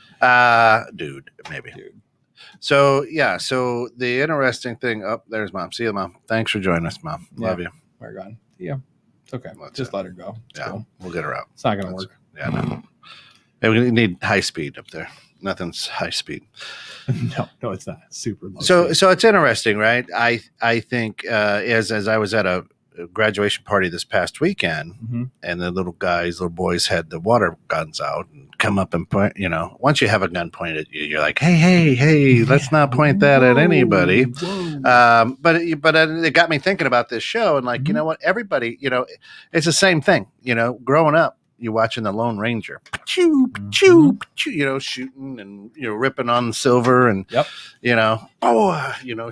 Speaker 2: Dude. Maybe.
Speaker 1: Dude.
Speaker 2: So, yeah. So the interesting thing. Oh, there's Mom. See you, Mom. Thanks for joining us, Mom. Love you.
Speaker 1: We're gone. Yeah. It's okay. Just let her go. It's cool.
Speaker 2: We'll get her out.
Speaker 1: It's not going to work.
Speaker 2: Yeah, no. Hey, we need high speed up there. Nothing's high speed.
Speaker 1: No, it's not. Super low.
Speaker 2: So it's interesting, right? I think as I was at a graduation party this past weekend, and the little boys had the water guns out and come up and point. Once you have a gun pointed at you, you're like, hey, let's not point that at anybody. But it got me thinking about this show, and you know what? Everybody, it's the same thing. Growing up, you're watching the Lone Ranger, shooting and ripping on the silver, and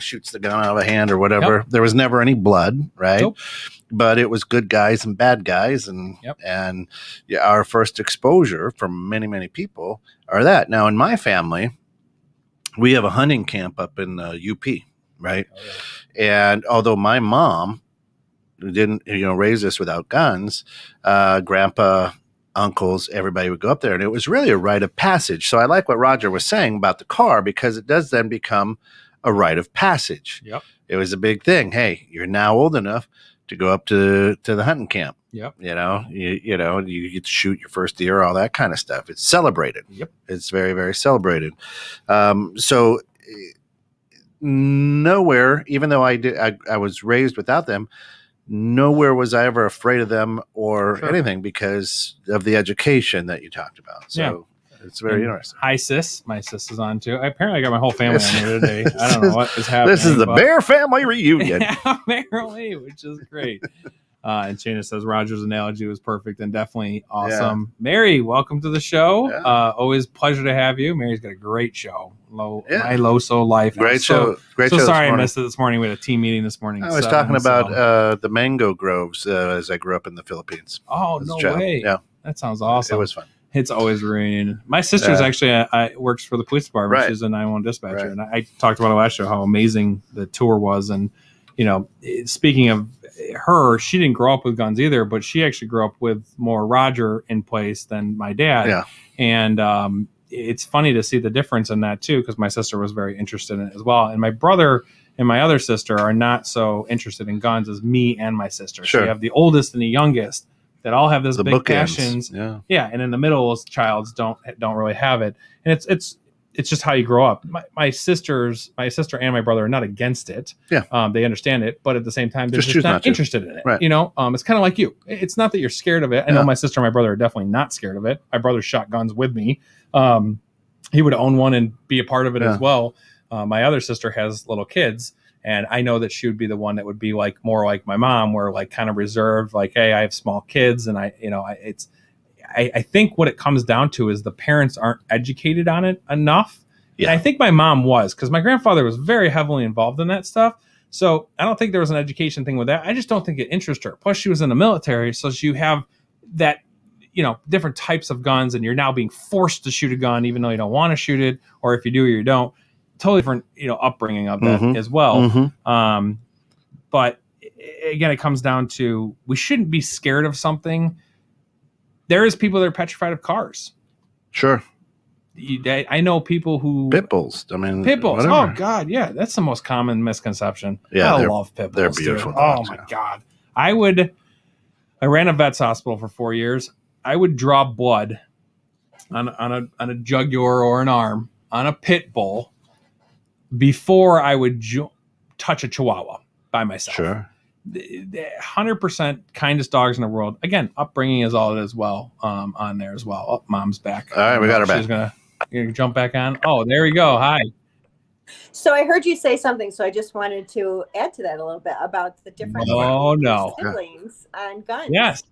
Speaker 2: shoots the gun out of a hand or whatever. There was never any blood, right? Nope. But it was good guys and bad guys, and our first exposure from many people are that. Now in my family, we have a hunting camp up in UP, right? Oh, yeah. And although my mom didn't raise us without guns, grandpa, uncles, everybody would go up there, and it was really a rite of passage. So I like what Roger was saying about the car, because it does then become a rite of passage. It was a big thing. Hey, you're now old enough to go up to the hunting camp. You get to shoot your first deer, all that kind of stuff. It's celebrated. It's very, very celebrated. So nowhere, even though I was raised without them, nowhere was I ever afraid of them or anything, because of the education that you talked about. So it's very interesting.
Speaker 1: Hi, sis. My sis is on too. Apparently, I got my whole family on here today. I don't know what is happening.
Speaker 2: This is the Baer family reunion.
Speaker 1: Apparently, which is great. And Shana says Roger's analogy was perfect and definitely awesome. Yeah. Mary, welcome to the show. Yeah. Always pleasure to have you. Mary's got a great show. My Loso Life.
Speaker 2: Great show. Great
Speaker 1: show.
Speaker 2: So
Speaker 1: sorry I missed it this morning. We had a team meeting this morning.
Speaker 2: I was talking about the mango groves as I grew up in the Philippines.
Speaker 1: Oh, no way.
Speaker 2: Yeah.
Speaker 1: That sounds awesome.
Speaker 2: It was fun.
Speaker 1: It's always a reunion. My sister's actually works for the police department.
Speaker 2: Right.
Speaker 1: She's a 911 dispatcher. Right. And I talked about it last show, how amazing the tour was. And, speaking of her, she didn't grow up with guns either, but she actually grew up with more Roger in place than my dad.
Speaker 2: Yeah.
Speaker 1: And it's funny to see the difference in that too, because my sister was very interested in it as well. And my brother and my other sister are not so interested in guns as me and my sister.
Speaker 2: Sure.
Speaker 1: So you have the oldest and the youngest that all have this big passions.
Speaker 2: Yeah.
Speaker 1: And in the middle, childs don't really have it. And it's just how you grow up. My sister and my brother are not against it.
Speaker 2: Yeah.
Speaker 1: They understand it, but at the same time, they're just not interested in it.
Speaker 2: Right.
Speaker 1: It's kind of like you. It's not that you're scared of it. I know my sister and my brother are definitely not scared of it. My brother shot guns with me. He would own one and be a part of it as well. My other sister has little kids, and I know that she would be the one that would be more like my mom, where kind of reserved, hey, I have small kids, and I think what it comes down to is the parents aren't educated on it enough. Yeah. And I think my mom was, because my grandfather was very heavily involved in that stuff. So I don't think there was an education thing with that. I just don't think it interested her. Plus, she was in the military, so you have that, different types of guns, and you're now being forced to shoot a gun even though you don't want to shoot it, or if you do or you don't. Totally different, upbringing of that as well. Mm-hmm. But again, it comes down to, we shouldn't be scared of something. There is people that are petrified of cars.
Speaker 2: Sure.
Speaker 1: I know people who...
Speaker 2: Pit bulls.
Speaker 1: Pit bulls. Whatever. Oh, God. Yeah. That's the most common misconception.
Speaker 2: Yeah,
Speaker 1: I love pit bulls.
Speaker 2: They're beautiful
Speaker 1: dogs. Oh, my God. I ran a vet's hospital for 4 years. I would draw blood on a jugular or an arm on a pit bull before I would touch a Chihuahua by myself.
Speaker 2: Sure.
Speaker 1: 100% kindest dogs in the world. Again, upbringing is all it is on there as well. Oh, Mom's back.
Speaker 2: All right, we got her back.
Speaker 1: She's going to jump back on. Oh, there we go. Hi.
Speaker 4: So I heard you say something, so I just wanted to add to that a little bit about the different siblings on guns.
Speaker 1: Yes.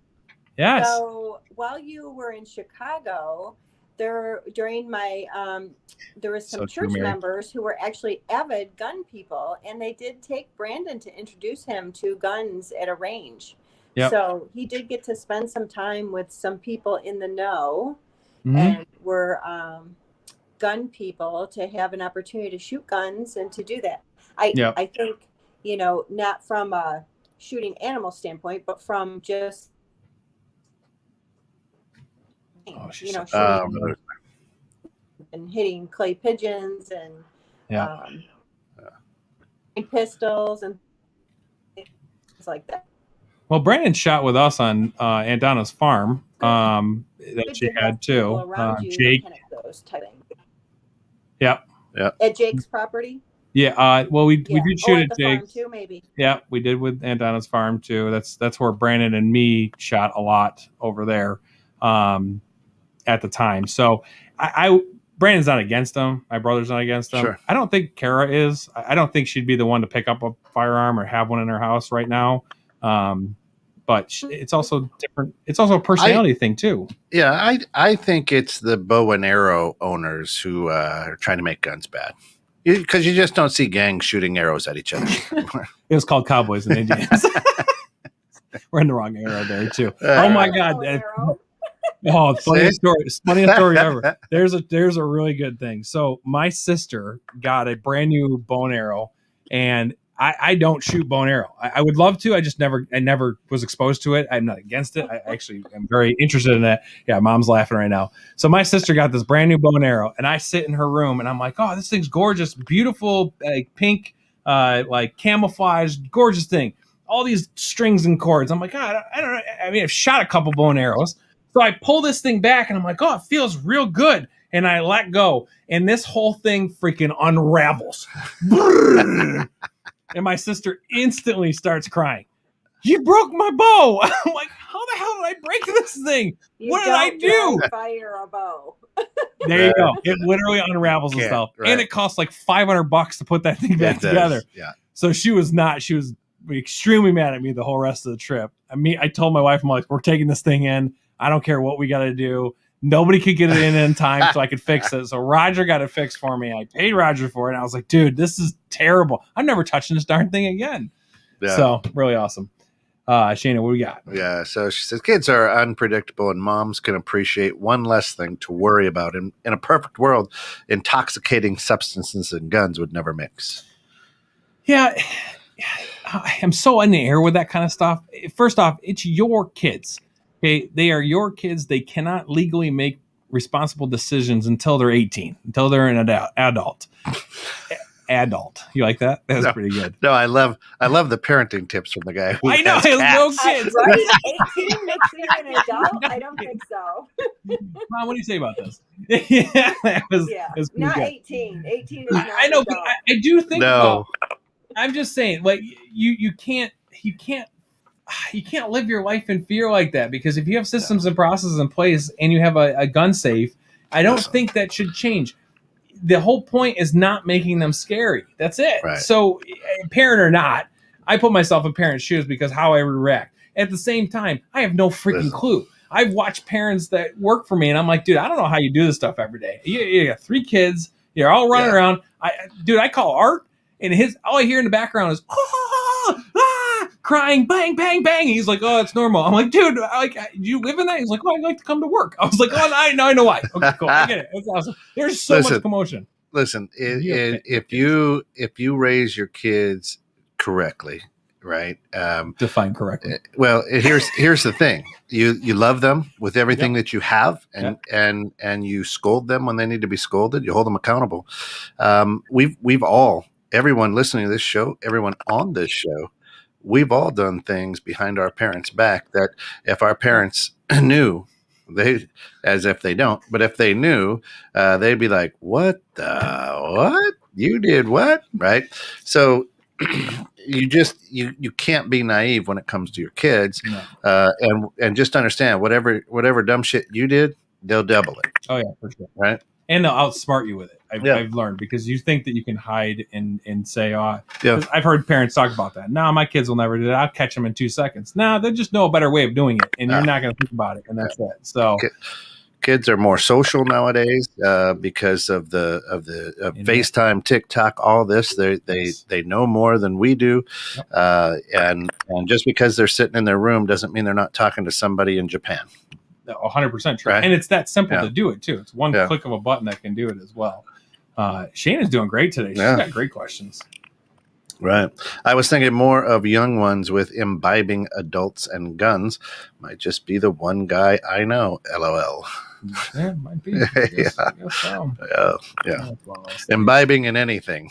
Speaker 4: So while you were in Chicago, during my there was some church members who were actually avid gun people, and they did take Brandon to introduce him to guns at a range. Yep. So he did get to spend some time with some people in the know, and were gun people, to have an opportunity to shoot guns and to do that. I think, not from a shooting animal standpoint, but from just
Speaker 1: Oh,
Speaker 4: you know,
Speaker 1: really
Speaker 4: and hitting clay pigeons and
Speaker 1: yeah.
Speaker 4: Pistols and things like that.
Speaker 1: Well, Brandon shot with us on Aunt Donna's farm that
Speaker 4: Good
Speaker 1: she
Speaker 4: to
Speaker 1: had
Speaker 4: have
Speaker 1: too.
Speaker 4: people around you
Speaker 1: Jake.
Speaker 4: that can those type of things.
Speaker 1: Yep.
Speaker 4: At Jake's property?
Speaker 1: Yeah. Well, we did shoot
Speaker 4: at the
Speaker 1: Jake's
Speaker 4: farm too, maybe.
Speaker 1: Yeah, we did with Aunt Donna's farm too. That's where Brandon and me shot a lot over there at the time. So I Brandon's not against them. My brother's not against them.
Speaker 2: Sure.
Speaker 1: I don't think Kara is. I don't think she'd be the one to pick up a firearm or have one in her house right now. But it's also different. It's also a personality thing too.
Speaker 2: Yeah, I think it's the bow and arrow owners who are trying to make guns bad. Because you just don't see gangs shooting arrows at each other.
Speaker 1: It was called Cowboys and Indians. We're in the wrong era there too. Oh my God. Oh, funniest story ever. There's a really good thing. So my sister got a brand new bow and arrow, and I don't shoot bow and arrow. I would love to. I never was exposed to it. I'm not against it. I actually am very interested in that. Yeah, Mom's laughing right now. So my sister got this brand new bow and arrow, and I sit in her room, and I'm like, oh, this thing's gorgeous, beautiful, pink, like camouflage, gorgeous thing. All these strings and cords. I'm like, God, I don't know. I mean, I've shot a couple bow and arrows. So I pull this thing back and I'm like, oh, it feels real good. And I let go. And this whole thing freaking unravels. And my sister instantly starts crying. You broke my bow. I'm like, how the hell did I break this thing? What did I do?
Speaker 4: Fire a bow.
Speaker 1: There you go. It literally unravels and stuff.
Speaker 2: Right.
Speaker 1: And it costs like $500 to put that thing back together.
Speaker 2: Yeah.
Speaker 1: So she was extremely mad at me the whole rest of the trip. I told my wife, I'm like, we're taking this thing in. I don't care what we got to do. Nobody could get it in time so I could fix it. So Roger got it fixed for me. I paid Roger for it. And I was like, dude, this is terrible. I'm never touching this darn thing again. Yeah. So really awesome. Shayna, what do we got?
Speaker 2: Yeah. So she says, kids are unpredictable and moms can appreciate one less thing to worry about. In a perfect world, intoxicating substances and guns would never mix.
Speaker 1: Yeah. I'm so in the air with that kind of stuff. First off, it's your kids. Okay, they are your kids. They cannot legally make responsible decisions until they're 18, until they're an adult. Adult. You like that? That's pretty good.
Speaker 2: No, I love the parenting tips from the guy.
Speaker 1: I know. No kids.
Speaker 4: Right? 18 makes you an adult? I don't think so.
Speaker 1: Mom, what do you say about this? Yeah, that was
Speaker 4: not
Speaker 1: good.
Speaker 4: 18. 18 is not
Speaker 1: I know, but I do think I'm just saying, like you can't live your life in fear like that, because if you have systems and processes in place and you have a gun safe, I don't think that should change. The whole point is not making them scary. That's it. Right. So, parent or not, I put myself in parents' shoes because how I react. At the same time, I have no freaking clue. I've watched parents that work for me, and I'm like, dude, I don't know how you do this stuff every day. You got 3 kids. You're all running around. I call Art, and all I hear in the background is crying, bang, bang, bang. He's like, oh, it's normal. I'm like, dude, do you live in that? He's like, oh, I like to come to work. I was like, oh, I know why. Okay, cool. I get it. It's awesome. There's so much commotion.
Speaker 2: Listen, if you raise your kids correctly, right?
Speaker 1: Define correctly.
Speaker 2: Well, here's the thing. You love them with everything that you have, and you scold them when they need to be scolded. You hold them accountable. We've all, everyone listening to this show, everyone on this show, we've all done things behind our parents' back that if our parents knew, as if they don't, but if they knew, they'd be like, what? You did what? Right? So you can't be naive when it comes to your kids, and just understand whatever dumb shit you did, they'll double it.
Speaker 1: Oh yeah, for sure.
Speaker 2: Right?
Speaker 1: And they'll outsmart you with it. I've learned, because you think that you can hide and say, I've heard parents talk about that. No, my kids will never do that. I'll catch them in 2 seconds. No, they just know a better way of doing it, and you're not going to think about it, and that's it. So
Speaker 2: kids are more social nowadays because of FaceTime, TikTok, all this. They know more than we do, and just because they're sitting in their room doesn't mean they're not talking to somebody in Japan.
Speaker 1: 100% true. Right. And it's that simple to do it too. It's one click of a button that can do it as well. Shayna's doing great today. She's got great questions.
Speaker 2: Right. I was thinking more of young ones with imbibing adults and guns. Might just be the one guy I know. LOL.
Speaker 1: Yeah, might be. I guess so.
Speaker 2: Yeah. Imbibing in anything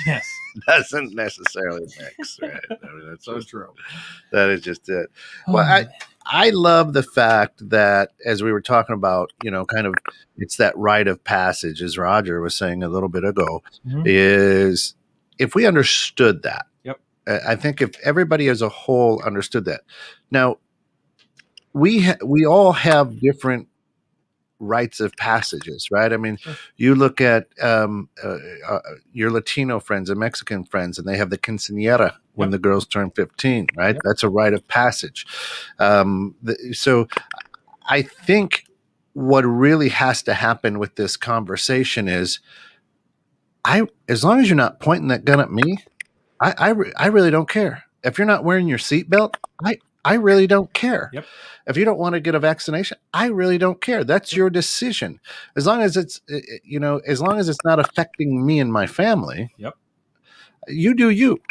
Speaker 1: Yes.
Speaker 2: doesn't necessarily mix, right? I mean, that's
Speaker 1: So
Speaker 2: just
Speaker 1: true.
Speaker 2: That is just it. Well, I love the fact that, as we were talking about, kind of it's that rite of passage, as Roger was saying a little bit ago, is if we understood that.
Speaker 1: Yep.
Speaker 2: I think if everybody as a whole understood that. Now, we all have different rites of passages, right? I mean, you look at your Latino friends and Mexican friends, and they have the quinceañera when the girls turn 15, right? That's a rite of passage. So I think what really has to happen with this conversation is, as long as you're not pointing that gun at me, I really don't care. If you're not wearing your seatbelt, I really don't care.
Speaker 1: Yep.
Speaker 2: If you don't want to get a vaccination, I really don't care. That's your decision. As long as it's, as long as it's not affecting me and my family.
Speaker 1: Yep.
Speaker 2: You do you.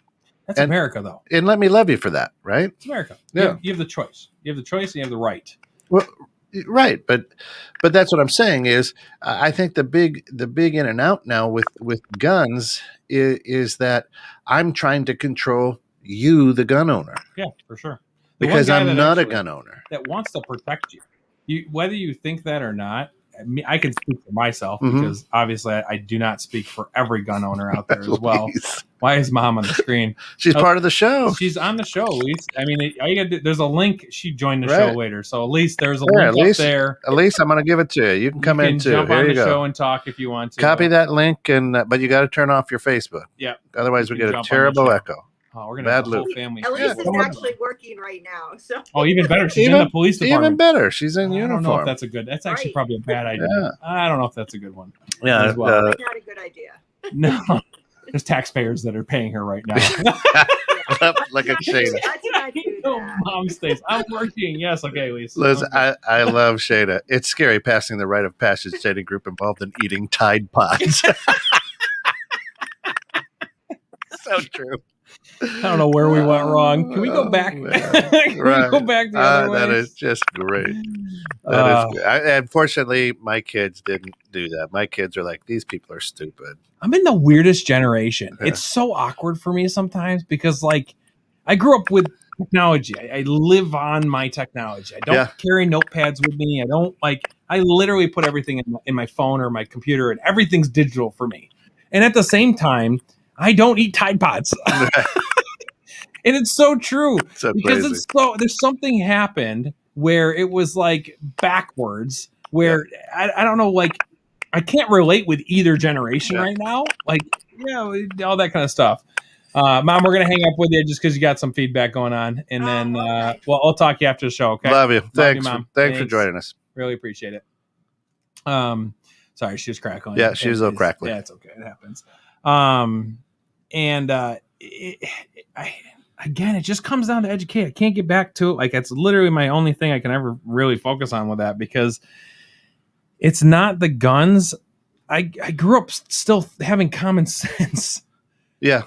Speaker 1: That's America, though.
Speaker 2: And let me love you for that, right?
Speaker 1: It's America.
Speaker 2: Yeah.
Speaker 1: You have the choice. You have the choice and you have the right.
Speaker 2: Well, right. But that's what I'm saying is, I think the big in and out now with guns is that I'm trying to control you, the gun owner.
Speaker 1: Yeah, for sure.
Speaker 2: Because I'm not a gun owner
Speaker 1: that wants to protect you. Whether you think that or not, I can speak for myself because obviously I do not speak for every gun owner out there as well. Why is Mom on the screen?
Speaker 2: She's part of the show.
Speaker 1: She's on the show, Elise. I mean, there's a link. She joined the show later, so Elise, there's a link up there.
Speaker 2: Elise, I'm going to give it to you. You can come in too.
Speaker 1: Jump on the show and talk if you want to.
Speaker 2: Copy that link, but you got to turn off your Facebook.
Speaker 1: Yeah.
Speaker 2: Otherwise, we get a terrible echo.
Speaker 1: Oh, we're gonna have the whole family.
Speaker 4: Elise is actually working right now, so.
Speaker 1: Oh, even better. She's in the police department.
Speaker 2: Even better. She's in uniform.
Speaker 1: I don't know if that's a good. That's actually probably a bad idea. Yeah. I don't know if that's a good one.
Speaker 2: Yeah,
Speaker 4: not a good idea.
Speaker 1: No, there's taxpayers that are paying her right now.
Speaker 2: Like a Shada.
Speaker 1: Mom stays. I'm working. Yes. Okay, Lisa.
Speaker 2: Liz, I love Shada. It's scary passing the rite of passage Shada group involved in eating Tide Pods. So true.
Speaker 1: I don't know where we went wrong. Can we go back? Can we go back the other way?
Speaker 2: That is just great. That is good. Unfortunately, my kids didn't do that. My kids are like, these people are stupid.
Speaker 1: I'm in the weirdest generation. Yeah. It's so awkward for me sometimes because, like, I grew up with technology. I live on my technology. I don't carry notepads with me. I literally put everything in my phone or my computer, and everything's digital for me. And at the same time, I don't eat Tide Pods. And it's so true because there's something happened where it was like backwards where I don't know, like I can't relate with either generation right now. Like, all that kind of stuff. Mom, we're going to hang up with you just because you got some feedback going on. And then, I'll talk to you after the show. Okay.
Speaker 2: Love you. Thanks, Mom. Thanks for joining us.
Speaker 1: Really appreciate it. Sorry, she was crackling.
Speaker 2: Yeah, she was a little crackling.
Speaker 1: Yeah, it's okay. It happens. Again, it just comes down to educate. I can't get back to it. Like, it's literally my only thing I can ever really focus on with that because it's not the guns. I grew up still having common sense.
Speaker 2: Yeah.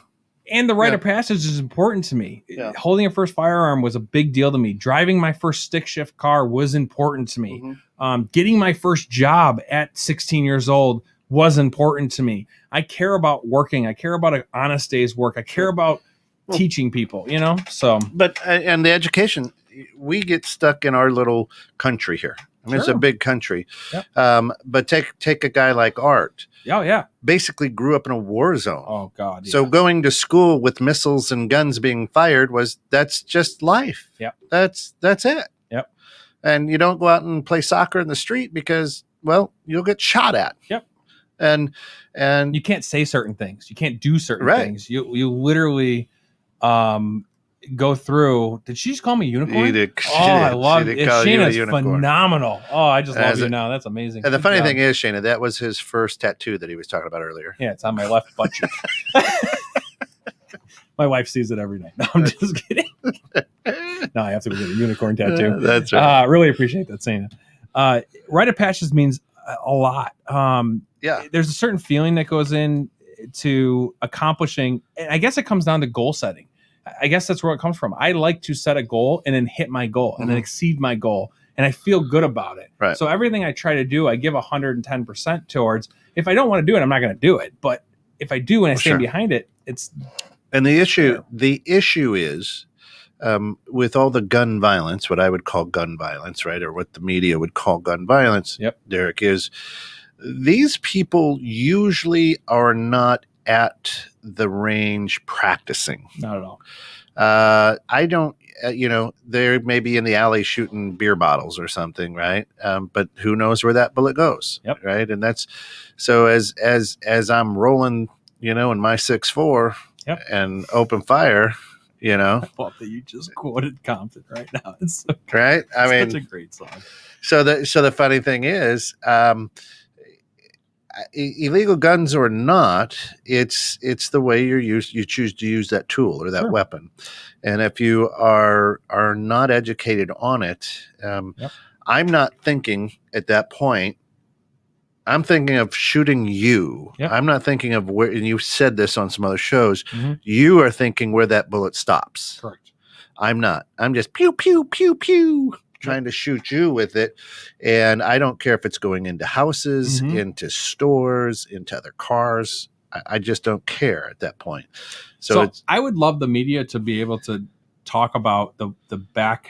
Speaker 1: And the rite of passage is important to me. Yeah. Holding a first firearm was a big deal to me. Driving my first stick shift car was important to me. Getting my first job at 16 years old was important to me. I care about working. I care about an honest day's work. I care about teaching people, so.
Speaker 2: But, and the education, we get stuck in our little country here. I mean, it's a big country. Yep. But take a guy like Art.
Speaker 1: Oh, yeah.
Speaker 2: Basically grew up in a war zone.
Speaker 1: Oh, God. Yeah.
Speaker 2: So going to school with missiles and guns being fired that's just life.
Speaker 1: Yep.
Speaker 2: That's it.
Speaker 1: Yep.
Speaker 2: And you don't go out and play soccer in the street because, you'll get shot at.
Speaker 1: Yep.
Speaker 2: And
Speaker 1: you can't say certain things. You can't do certain things. You literally go through. Did she just call me unicorn? I love it. Shayna's phenomenal. Oh, I just love you now. That's amazing.
Speaker 2: And the funny thing is, Shayna, that was his first tattoo that he was talking about earlier.
Speaker 1: Yeah, it's on my left butt cheek. My wife sees it every night. No, I'm just kidding. No, I have to get a unicorn tattoo.
Speaker 2: That's right.
Speaker 1: Really appreciate that, Shayna. Rite of passage means a lot. There's a certain feeling that goes in to accomplishing, and I guess it comes down to goal setting. I guess that's where it comes from. I like to set a goal and then hit my goal and then exceed my goal and I feel good about it.
Speaker 2: Right.
Speaker 1: So everything I try to do, I give 110% towards. If I don't want to do it, I'm not going to do it. But if I do and I stand behind it, it's.
Speaker 2: And the issue is with all the gun violence, what I would call gun violence, right, or what the media would call gun violence, Derek, is these people usually are not at the range practicing.
Speaker 1: Not at all.
Speaker 2: I don't, they may be in the alley shooting beer bottles or something, right? But who knows where that bullet goes, right? And that's so as I'm rolling, in my 6.4 and open fire,
Speaker 1: I love that you just quoted Compton right now. It's so
Speaker 2: right. I mean,
Speaker 1: such a great song.
Speaker 2: So the funny thing is, illegal guns or not, it's the way you choose to use that tool or that weapon. And if you are not educated on it, I'm not thinking at that point. I'm thinking of shooting you. I'm not thinking of where, and you said this on some other shows, you are thinking where that bullet stops.
Speaker 1: Correct.
Speaker 2: I'm not. I'm just pew, pew, pew, pew, trying to shoot you with it. And I don't care if it's going into houses, into stores, into other cars. I just don't care at that point. So
Speaker 1: I would love the media to be able to talk about the back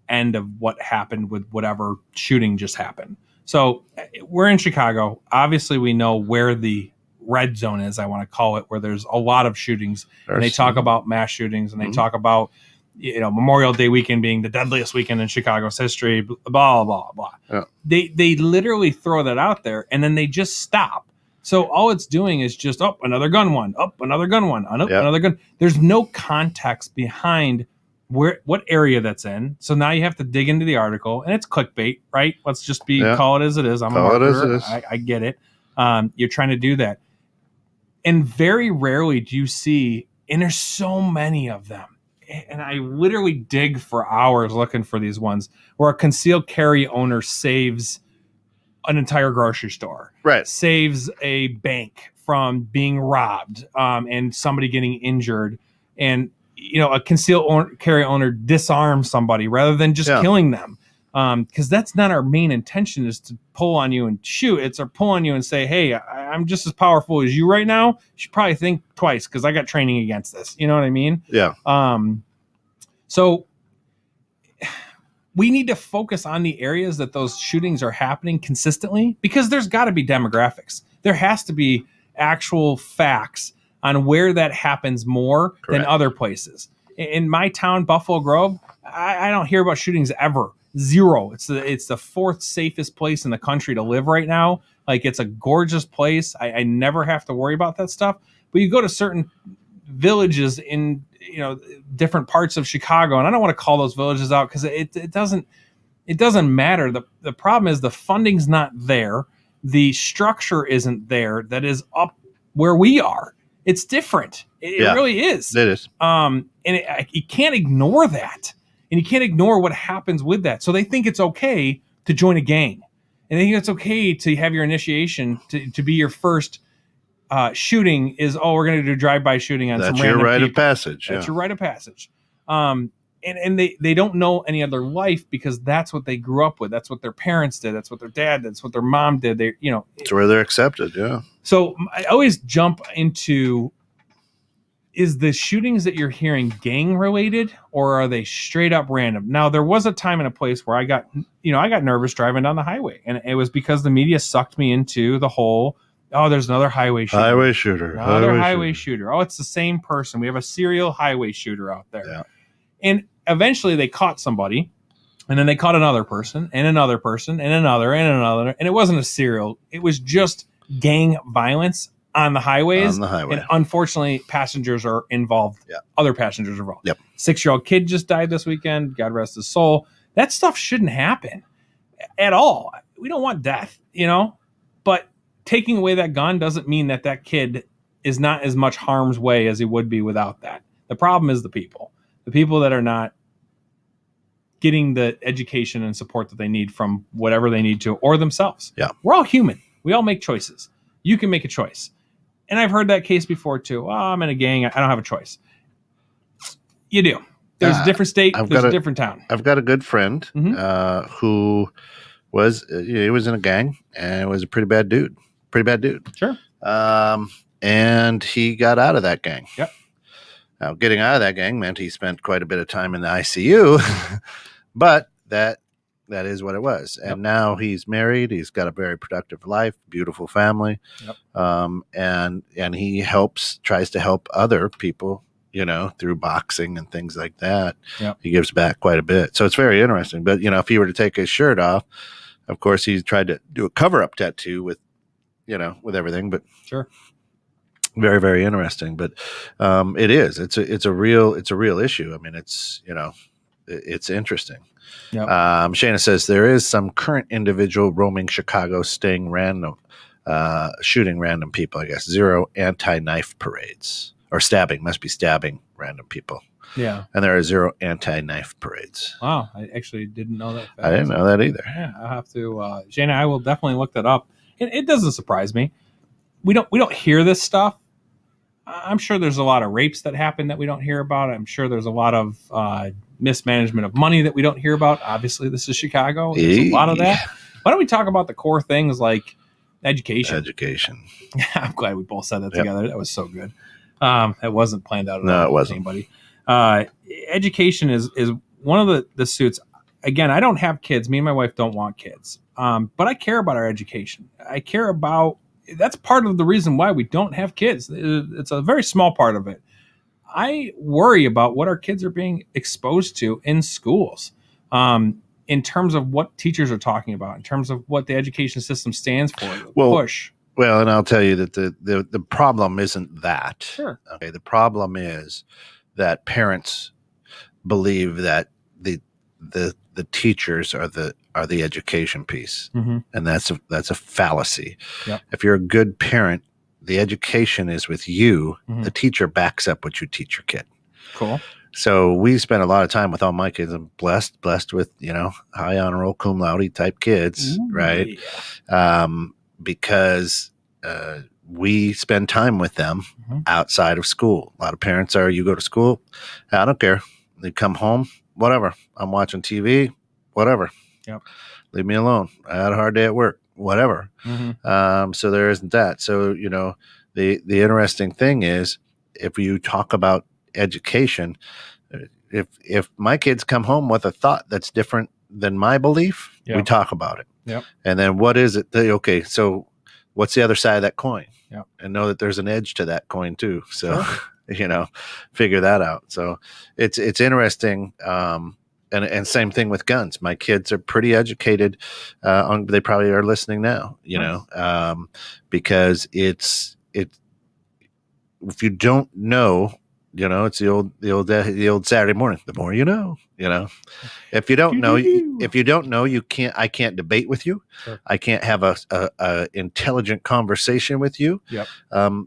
Speaker 1: end of what happened with whatever shooting just happened. So we're in Chicago. Obviously, we know where the red zone is, I want to call it, where there's a lot of shootings. And they talk about mass shootings, and they talk about Memorial Day weekend being the deadliest weekend in Chicago's history, blah, blah, blah. Yeah. They literally throw that out there, and then they just stop. So all it's doing is just, another gun one, another gun one, another gun. There's no context behind what area that's in. So now you have to dig into the article, and it's clickbait, right? Let's just call it as it is. I'm a marketer. I get it. You're trying to do that. And very rarely do you see, and there's so many of them, and I literally dig for hours looking for these ones where a concealed carry owner saves an entire grocery store,
Speaker 2: right?
Speaker 1: Saves a bank from being robbed, and somebody getting injured, and a concealed carry owner disarms somebody rather than just killing them, because that's not our main intention, is to pull on you and shoot. It's to pull on you and say, hey, I'm just as powerful as you right now. You should probably think twice because I got training against this. You know what I mean?
Speaker 2: Yeah.
Speaker 1: So we need to focus on the areas that those shootings are happening consistently, because there's got to be demographics. There has to be actual facts on where that happens more than other places. In my town, Buffalo Grove, I don't hear about shootings ever. Zero. It's the fourth safest place in the country to live right now. Like, it's a gorgeous place. I never have to worry about that stuff. But you go to certain villages in different parts of Chicago, and I don't want to call those villages out because it doesn't matter. The problem is the funding's not there. The structure isn't there that is up where we are. It's different. It really is.
Speaker 2: It is.
Speaker 1: And you can't ignore that. And you can't ignore what happens with that. So they think it's okay to join a gang. And they think it's okay to have your initiation, to be your first shooting is, we're going to do a drive-by shooting on some random people.
Speaker 2: That's your rite of passage.
Speaker 1: That's your rite of passage. And they don't know any other life because that's what they grew up with. That's what their parents did. That's what their dad did. That's what their mom did.
Speaker 2: It's where they're accepted. Yeah.
Speaker 1: So I always jump into, is the shootings that you're hearing gang related, or are they straight up random? Now, there was a time and a place where I got nervous driving down the highway, and it was because the media sucked me into the whole, there's another highway shooter. Highway shooter. Oh, it's the same person. We have a serial highway shooter out there. Yeah. And eventually they caught somebody, and then they caught another person and another person and another and another. And it wasn't a serial. It was just gang violence on the highways. And unfortunately, passengers are involved. Yeah. Other passengers are involved.
Speaker 2: Yep.
Speaker 1: 6-year-old kid just died this weekend. God rest his soul. That stuff shouldn't happen at all. We don't want death, but taking away that gun doesn't mean that kid is not as much harm's way as he would be without that. The problem is the people that are not getting the education and support that they need from whatever they need to, or themselves.
Speaker 2: Yeah.
Speaker 1: We're all human. We all make choices. You can make a choice. And I've heard that case before too. I'm in a gang. I don't have a choice. You do. There's a different state. There's a different town.
Speaker 2: I've got a good friend who was he was in a gang and was a pretty bad dude.
Speaker 1: Sure.
Speaker 2: And he got out of that gang.
Speaker 1: Yep.
Speaker 2: Now, getting out of that gang meant he spent quite a bit of time in the ICU, but that is what it was. And now he's married. He's got a very productive life, beautiful family. Yep. And he tries to help other people, through boxing and things like that.
Speaker 1: Yep.
Speaker 2: He gives back quite a bit. So it's very interesting. But, if he were to take his shirt off, of course, he tried to do a cover-up tattoo with everything, but
Speaker 1: sure.
Speaker 2: Very, very interesting, but it's a real issue. I mean, it's interesting.
Speaker 1: Yep.
Speaker 2: Shana says there is some current individual roaming Chicago, shooting random people. I guess 0 anti-knife parades or stabbing. Must be stabbing random people.
Speaker 1: Yeah,
Speaker 2: and there are 0 anti-knife parades.
Speaker 1: Wow, I actually didn't know that.
Speaker 2: I didn't know that either.
Speaker 1: Yeah, I'll have to. Shana, I will definitely look that up. It doesn't surprise me. We don't hear this stuff. I'm sure there's a lot of rapes that happen that we don't hear about. I'm sure there's a lot of mismanagement of money that we don't hear about. Obviously, this is Chicago. There's a lot of that. Why don't we talk about the core things like education? I'm glad we both said that together. That was so good. It wasn't planned out at all.
Speaker 2: No, it wasn't.
Speaker 1: Anybody. Education is one of the suits. Again, I don't have kids. Me and my wife don't want kids. But I care about our education. I care about. That's part of the reason why we don't have kids. It's a very small part of it. I worry about what our kids are being exposed to in schools, in terms of what teachers are talking about, in terms of what the education system stands for. Push.
Speaker 2: Well, and I'll tell you that the problem isn't that.
Speaker 1: Sure.
Speaker 2: Okay. The problem is that parents believe that the teachers are the education piece, and that's a fallacy.
Speaker 1: Yep.
Speaker 2: If you're a good parent, the education is with you. The teacher backs up what you teach your kid.
Speaker 1: Cool.
Speaker 2: So we spend a lot of time with all my kids. I'm blessed with high honor roll cum laude type kids. Ooh, right? Yeah. Because we spend time with them outside of school. A lot of parents are, you go to school, I don't care. They come home, whatever. I'm watching TV, whatever.
Speaker 1: Yep.
Speaker 2: Leave me alone. I had a hard day at work, whatever. So there isn't that. So, the interesting thing is, if you talk about education, if my kids come home with a thought that's different than my belief, we talk about it.
Speaker 1: Yep.
Speaker 2: And then what is it? Okay, so what's the other side of that coin?
Speaker 1: Yep.
Speaker 2: And know that there's an edge to that coin too. So, figure that out. So it's interesting. And same thing with guns. My kids are pretty educated. They probably are listening now, because if you don't know, it's the old Saturday morning. The more you know. If you don't know, I can't debate with you.
Speaker 1: Sure.
Speaker 2: I can't have a intelligent conversation with you.
Speaker 1: Yep.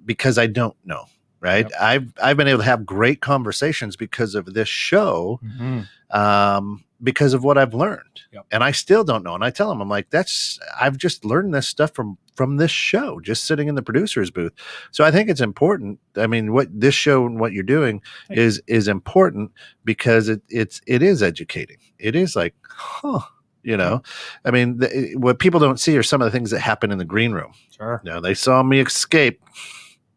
Speaker 2: Because I don't know. Right. Yep. I've been able to have great conversations because of this show, because of what I've learned.
Speaker 1: Yep.
Speaker 2: And I still don't know. And I tell them, I'm like, I've just learned this stuff from this show, just sitting in the producer's booth. So I think it's important. I mean, what this show and what you're doing is important because it is educating. It is like, I mean, what people don't see are some of the things that happen in the green room.
Speaker 1: Sure.
Speaker 2: They saw me escape.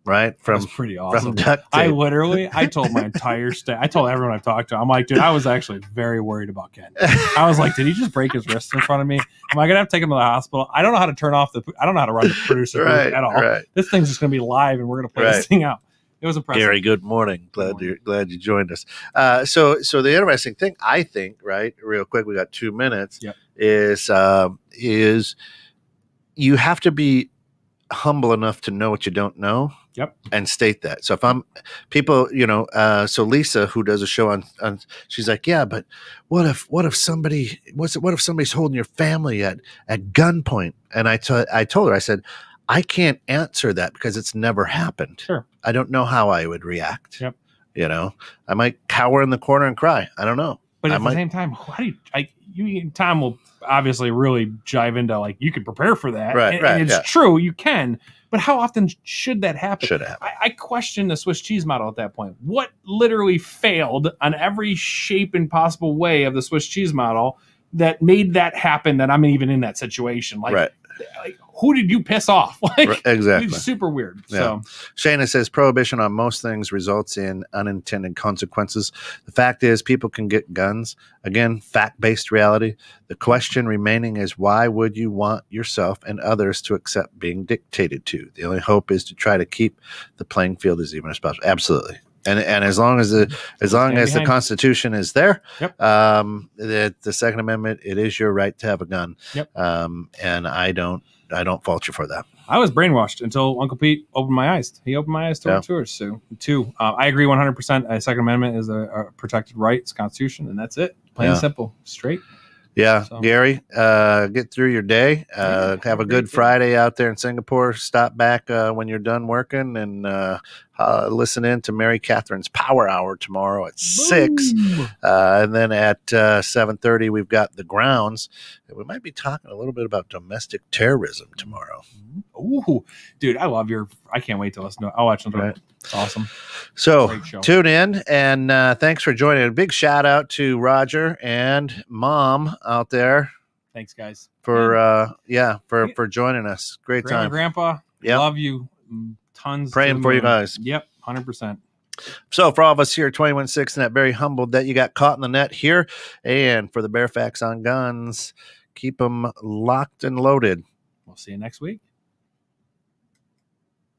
Speaker 2: Right.
Speaker 1: That's pretty awesome.
Speaker 2: From duct tape.
Speaker 1: I told my entire staff, I told everyone I've talked to, I'm like, dude, I was actually very worried about Ken. I was like, did he just break his wrist in front of me? Am I going to have to take him to the hospital? I don't know how to I don't know how to run the producer booth at all. Right. This thing's just going to be live and we're going to play this thing out. It was impressive.
Speaker 2: Gary, good morning. Glad you joined us. So the interesting thing, I think, right, real quick, we got 2 minutes, is you have to be humble enough to know what you don't know.
Speaker 1: Yep.
Speaker 2: And state that. So if I'm people, so Lisa, who does a show on she's like, yeah, but what if somebody's holding your family at gunpoint? And I told her, I said, I can't answer that because it's never happened.
Speaker 1: Sure.
Speaker 2: I don't know how I would react.
Speaker 1: Yep.
Speaker 2: I might cower in the corner and cry. I don't know.
Speaker 1: But at the same time, how do Tom will obviously really jive into like you can prepare for that,
Speaker 2: Right,
Speaker 1: and it's true, you can. But how often should that happen?
Speaker 2: Should happen.
Speaker 1: I question the Swiss cheese model at that point. What literally failed on every shape and possible way of the Swiss cheese model that made that happen? That I'm even in that situation. Like who did you piss off? Like,
Speaker 2: exactly.
Speaker 1: It's super weird.
Speaker 2: Yeah.
Speaker 1: So
Speaker 2: Shayna says prohibition on most things results in unintended consequences. The fact is people can get guns. Again, fact-based reality. The question remaining is why would you want yourself and others to accept being dictated to? The only hope is to try to keep the playing field as even as possible. Absolutely. And as long as the Constitution is there, the Second Amendment, it is your right to have a gun. And I don't fault you for that.
Speaker 1: I was brainwashed until Uncle Pete opened my eyes. He opened my eyes to it too. So, I agree 100%. A Second Amendment is a protected right. It's Constitution, and that's it. Plain and simple, straight.
Speaker 2: Yeah, so. Gary, get through your day. Have a good Friday out there in Singapore. Stop back when you're done working and listen in to Mary Catherine's Power Hour tomorrow at 6. And then at 7:30, we've got The Grounds. We might be talking a little bit about domestic terrorism tomorrow.
Speaker 1: Ooh, dude, I can't wait to listen to it. I'll watch it. Right. It's awesome.
Speaker 2: So tune in, and thanks for joining. A big shout out to Roger and Mom out there.
Speaker 1: Thanks, guys.
Speaker 2: For joining us. Great
Speaker 1: Grandma,
Speaker 2: time.
Speaker 1: Grandpa, love you. Tons.
Speaker 2: Praying for you guys.
Speaker 1: Yep, 100%.
Speaker 2: So for all of us here at 21.6 Net, very humbled that you got caught in the net here. And for the Bear Facts on Guns, keep them locked and loaded.
Speaker 1: We'll see you next week.